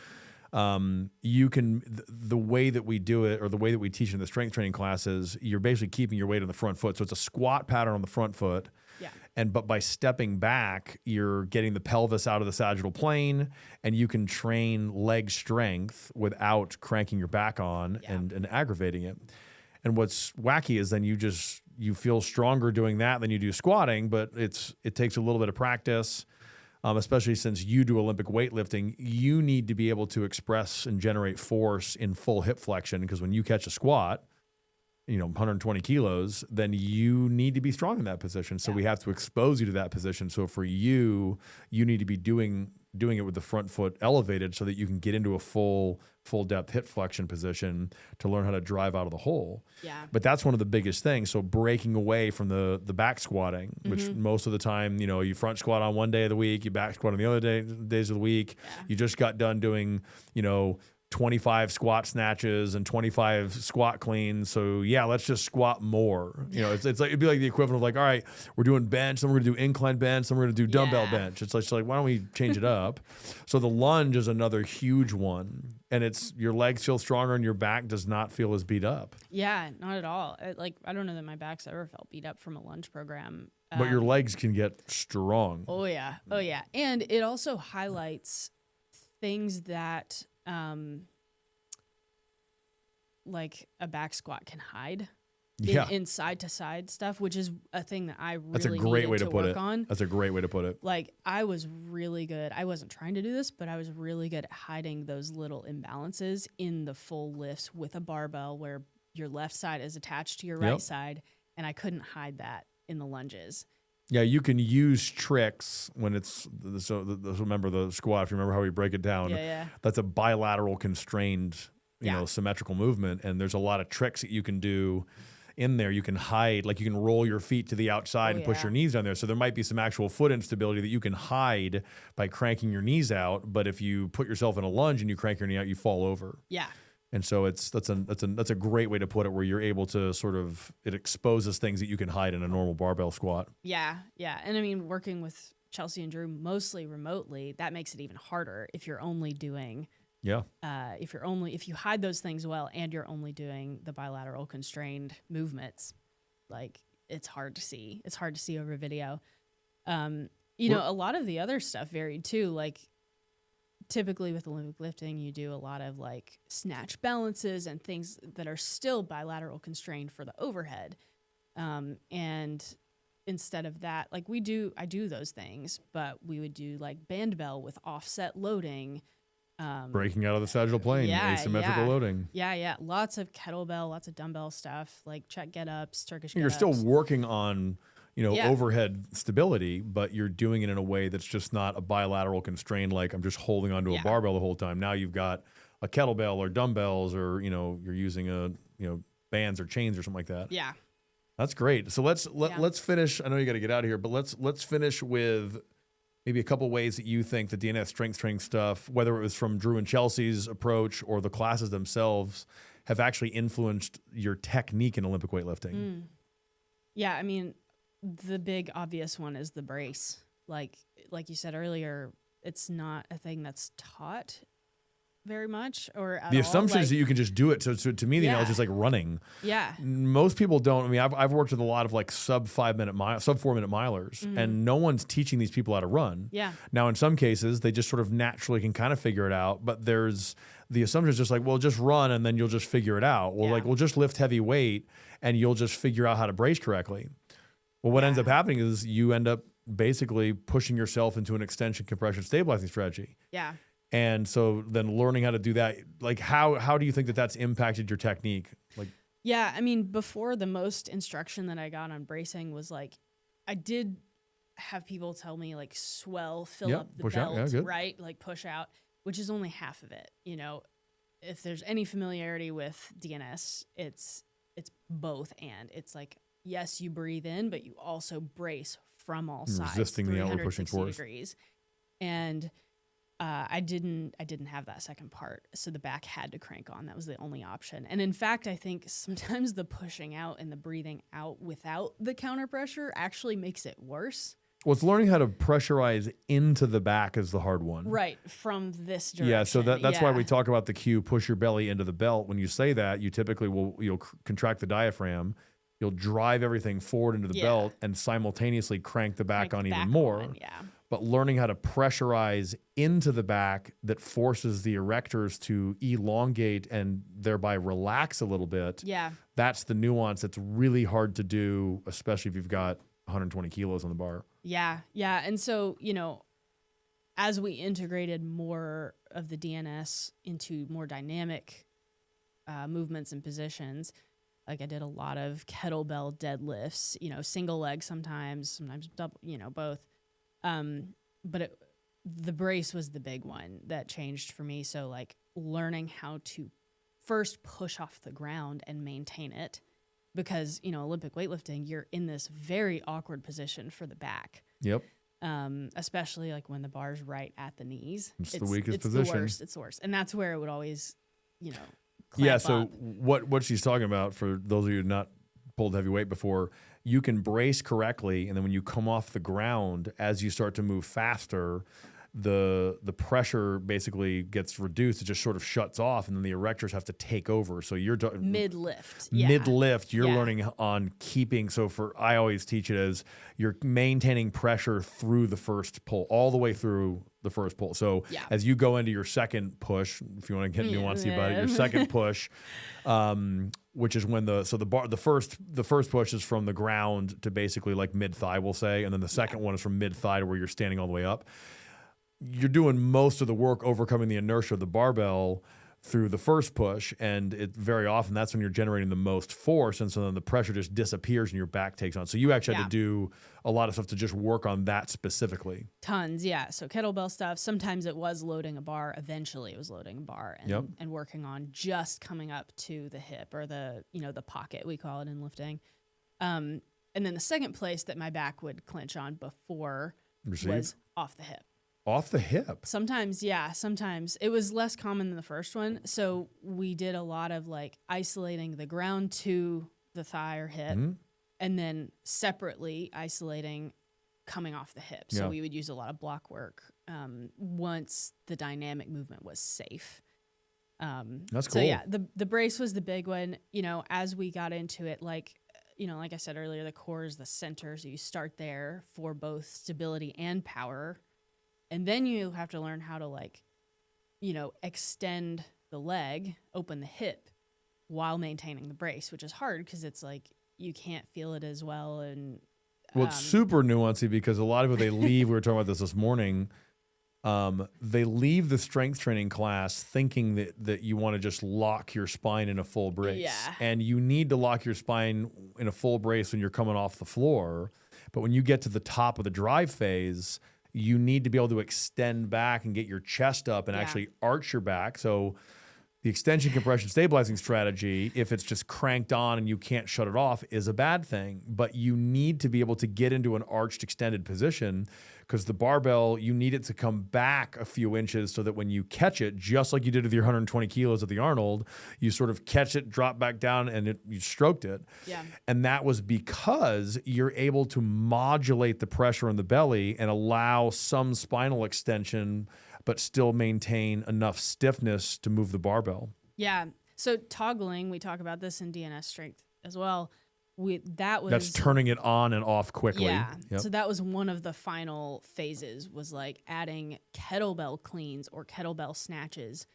B: You can, the way that we do it or the way that we teach in the strength training classes, you're basically keeping your weight on the front foot. So it's a squat pattern on the front foot. Yeah. But by stepping back, you're getting the pelvis out of the sagittal plane and you can train leg strength without cranking your back on and aggravating it. And what's wacky is then you feel stronger doing that than you do squatting, but it takes a little bit of practice. Especially since you do Olympic weightlifting, you need to be able to express and generate force in full hip flexion because when you catch a squat, 120 kilos, then you need to be strong in that position. So we have to expose you to that position. So for you need to be doing it with the front foot elevated so that you can get into a full depth hip flexion position to learn how to drive out of the hole. Yeah. But that's one of the biggest things. So breaking away from the back squatting, which most of the time, you front squat on one day of the week, you back squat on the other days of the week. Yeah. You just got done doing, 25 squat snatches and 25 squat cleans. So let's just squat more. It's like, it'd be like the equivalent of like, all right, we're doing bench, then we're gonna do incline bench, then we're gonna do dumbbell bench. It's like, why don't we change it up? So the lunge is another huge one. And it's your legs feel stronger and your back does not feel as beat up. Yeah,
A: not at all. I don't know that my back's ever felt beat up from a lunge program.
B: But your legs can get strong.
A: Oh yeah. And it also highlights things that like a back squat can hide in side to side stuff, which is a thing that I really
B: That's a great way to put
A: work
B: it.
A: on.
B: That's a great way to put it.
A: Like I was really good. I wasn't trying to do this, but I was really good at hiding those little imbalances in the full lifts with a barbell where your left side is attached to your right side, and I couldn't hide that in the lunges.
B: Yeah, you can use tricks when it's remember the squat. If you remember how we break it down, that's a bilateral constrained, symmetrical movement, and there's a lot of tricks that you can do in there. You can hide, like you can roll your feet to the outside and push your knees down there. So there might be some actual foot instability that you can hide by cranking your knees out. But if you put yourself in a lunge and you crank your knee out, you fall over.
A: Yeah.
B: And so that's a great way to put it, where you're able to sort of, it exposes things that you can hide in a normal barbell squat.
A: Yeah. And I mean, working with Chelsea and Drew mostly remotely, that makes it even harder if you're only doing, if you hide those things well and you're only doing the bilateral constrained movements, like it's hard to see. It's hard to see over video. A lot of the other stuff varied too. Like typically with Olympic lifting, you do a lot of like snatch balances and things that are still bilateral constrained for the overhead. And instead of that, like I do those things, but we would do like band bell with offset loading.
B: Breaking out of the sagittal plane, asymmetrical loading.
A: Yeah. Lots of kettlebell, lots of dumbbell stuff, like check get-ups, Turkish
B: You're
A: get-ups.
B: still working on, overhead stability, but you're doing it in a way that's just not a bilateral constraint, like I'm just holding onto a barbell the whole time. Now you've got a kettlebell or dumbbells, or, you're using bands or chains or something like that.
A: Yeah.
B: That's great. So let's finish. I know you got to get out of here, but let's finish with maybe a couple ways that you think the DNS strength training stuff, whether it was from Drew and Chelsea's approach or the classes themselves, have actually influenced your technique in Olympic weightlifting.
A: Yeah, I mean, the big obvious one is the brace. Like you said earlier, it's not a thing that's taught very much or at all.
B: The assumption is that you can just do it. So to me, the analogy is like running.
A: Yeah.
B: Most people don't. I mean, I've worked with a lot of like sub 4 minute milers, and no one's teaching these people how to run.
A: Yeah.
B: Now, in some cases, they just sort of naturally can kind of figure it out. But there's the assumption is just like, well, just run and then you'll just figure it out. Well, we'll just lift heavy weight and you'll just figure out how to brace correctly. Well, what ends up happening is you end up basically pushing yourself into an extension, compression, stabilizing strategy.
A: Yeah.
B: And so then learning how to do that, like how do you think that that's impacted your technique? Like,
A: yeah, I mean, before the most instruction that I got on bracing was like, I did have people tell me like swell, fill up the belt, right? Like push out, which is only half of it. If there's any familiarity with DNS, it's both, and it's like, yes, you breathe in, but you also brace from all sides,
B: resisting the outward pushing force.
A: Degrees. And I didn't have that second part, so the back had to crank on. That was the only option. And in fact, I think sometimes the pushing out and the breathing out without the counter pressure actually makes it worse.
B: Well, it's learning how to pressurize into the back is the hard one.
A: Right, from this direction.
B: Yeah, so that's why we talk about the cue, push your belly into the belt. When you say that, you typically you'll contract the diaphragm, you'll drive everything forward into the belt, and simultaneously crank the back on even more. But learning how to pressurize into the back that forces the erectors to elongate and thereby relax a little bit.
A: Yeah.
B: That's the nuance that's really hard to do, especially if you've got 120 kilos on the bar.
A: Yeah. And so, as we integrated more of the DNS into more dynamic movements and positions, like I did a lot of kettlebell deadlifts, single leg sometimes double, both. But the brace was the big one that changed for me. So like learning how to first push off the ground and maintain it, because, Olympic weightlifting, you're in this very awkward position for the back.
B: Yep.
A: Especially like when the bar's right at the knees.
B: It's the weakest position.
A: It's the worst. And that's where it would always,
B: so
A: up.
B: What she's talking about, for those of you who have not pulled heavy weight before, you can brace correctly, and then when you come off the ground, as you start to move faster, the pressure basically gets reduced. It just sort of shuts off, and then the erectors have to take over. So you're
A: mid-lift.
B: Mid-lift, you're learning on keeping. So I always teach it as you're maintaining pressure through the first pull, all the way through the first pull. So as you go into your second push, if you want to get nuanced about it, your second push, which is when the first push is from the ground to basically like mid-thigh, we'll say, and then the second one is from mid-thigh to where you're standing all the way up. You're doing most of the work overcoming the inertia of the barbell through the first push, and it very often that's when you're generating the most force, and so then the pressure just disappears and your back takes on. So you actually had to do a lot of stuff to just work on that specifically.
A: Tons, yeah. So kettlebell stuff. Sometimes it was loading a bar. Eventually, it was loading a bar and working on just coming up to the hip, or the the pocket, we call it in lifting. And then the second place that my back would clinch on before was off the hip.
B: Off the hip.
A: Sometimes, yeah, sometimes. It was less common than the first one. So we did a lot of like isolating the ground to the thigh or hip, and then separately isolating coming off the hip. So we would use a lot of block work once the dynamic movement was safe.
B: That's cool.
A: So yeah, the brace was the big one. You know, as we got into it, like, you know, like I said earlier, the core is the center. So you start there for both stability and power. And then you have to learn how to, like, you know, extend the leg, open the hip while maintaining the brace, which is hard because it's like you can't feel it as well. And
B: well, it's super nuancy because a lot of people, they leave, we were talking about this morning, they leave the strength training class thinking that you want to just lock your spine in a full brace.
A: Yeah.
B: And you need to lock your spine in a full brace when you're coming off the floor. But when you get to the top of the drive phase, you need to be able to extend back and get your chest up and actually arch your back. So the extension, compression, stabilizing strategy, if it's just cranked on and you can't shut it off, is a bad thing. But you need to be able to get into an arched, extended position because the barbell, you need it to come back a few inches so that when you catch it, just like you did with your 120 kilos at the Arnold, you sort of catch it, drop back down, and you stroked it.
A: Yeah.
B: And that was because you're able to modulate the pressure in the belly and allow some spinal extension but still maintain enough stiffness to move the barbell.
A: Yeah. So toggling, we talk about this in DNS Strength as well. That's
B: turning it on and off quickly.
A: Yeah. Yep. So that was one of the final phases, was like adding kettlebell cleans or kettlebell snatches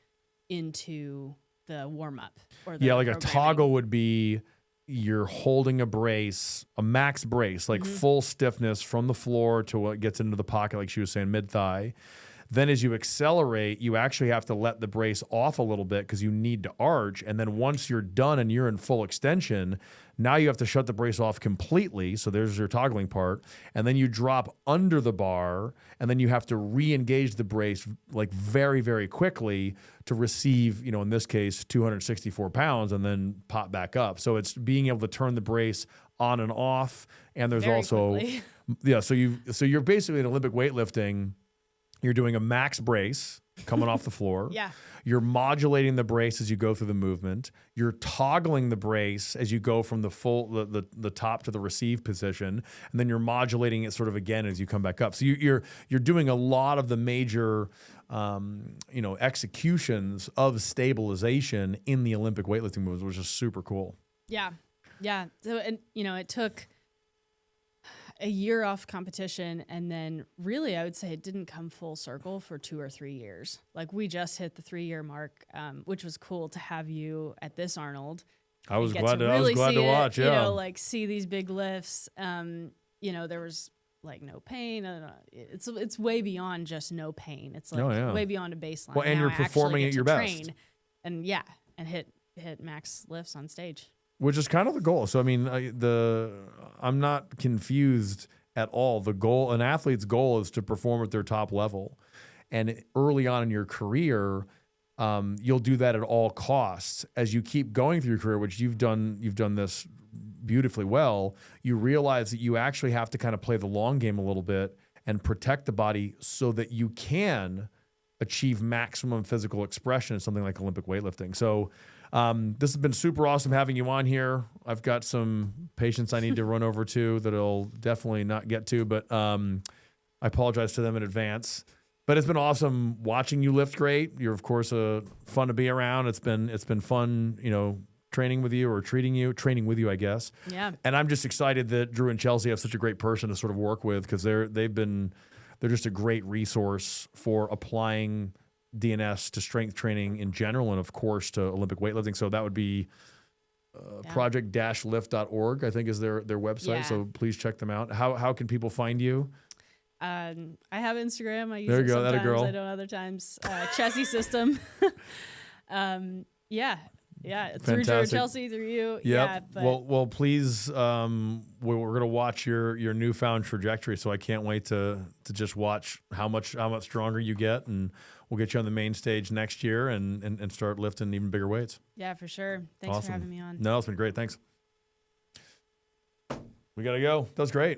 A: into the warm up.
B: Yeah, like a toggle would be you're holding a brace, a max brace, like full stiffness from the floor to what gets into the pocket, like she was saying, mid thigh. Then as you accelerate, you actually have to let the brace off a little bit because you need to arch. And then once you're done and you're in full extension, now you have to shut the brace off completely. So there's your toggling part. And then you drop under the bar, and then you have to re-engage the brace like very, very quickly to receive, you know, in this case, 264 pounds and then pop back up. So it's being able to turn the brace on and off. And there's
A: very
B: also,
A: quickly.
B: So you're basically in Olympic weightlifting. You're doing a max brace coming off the floor.
A: Yeah.
B: You're modulating the brace as you go through the movement. You're toggling the brace as you go from the top to the receive position, and then you're modulating it sort of again as you come back up. So you're doing a lot of the major executions of stabilization in the Olympic weightlifting moves, which is super cool.
A: Yeah. Yeah. So, and it took a year off competition, and then really I would say it didn't come full circle for 2 or 3 years. Like we just hit the 3-year mark, which was cool to have you at this Arnold.
B: I was glad to watch. Yeah,
A: you know, like see these big lifts. There was like no pain. It's way beyond just no pain. It's like way beyond a baseline.
B: Well, and
A: now
B: you're performing at your best.
A: And hit max lifts on stage.
B: Which is kind of the goal. So I mean, I'm not confused at all. The goal, an athlete's goal, is to perform at their top level, and early on in your career, you'll do that at all costs. As you keep going through your career, which you've done this beautifully well, you realize that you actually have to kind of play the long game a little bit and protect the body so that you can achieve maximum physical expression in something like Olympic weightlifting. So. This has been super awesome having you on here. I've got some patients I need to run over to that I'll definitely not get to, but I apologize to them in advance. But it's been awesome watching you lift great. You're, of course, fun to be around. It's been fun, training with you, I guess.
A: Yeah.
B: And I'm just excited that Drew and Chelsea have such a great person to sort of work with, because they're just a great resource for applying DNS to strength training in general, and of course to Olympic weightlifting. So that would be project-lift.org, I think is their website. Yeah. So please check them out. How can people find you?
A: I have Instagram. I use
B: there you
A: it
B: go.
A: sometimes.
B: That a girl.
A: I don't other times. Chelsea system. Through Drew and Chelsea, through you.
B: Yep. Yeah. Well, please. We're gonna watch your newfound trajectory. So I can't wait to just watch how much stronger you get, and we'll get you on the main stage next year and start lifting even bigger weights.
A: Yeah, for sure. Thanks for having me on.
B: No, it's been great. Thanks. We gotta go. That was great.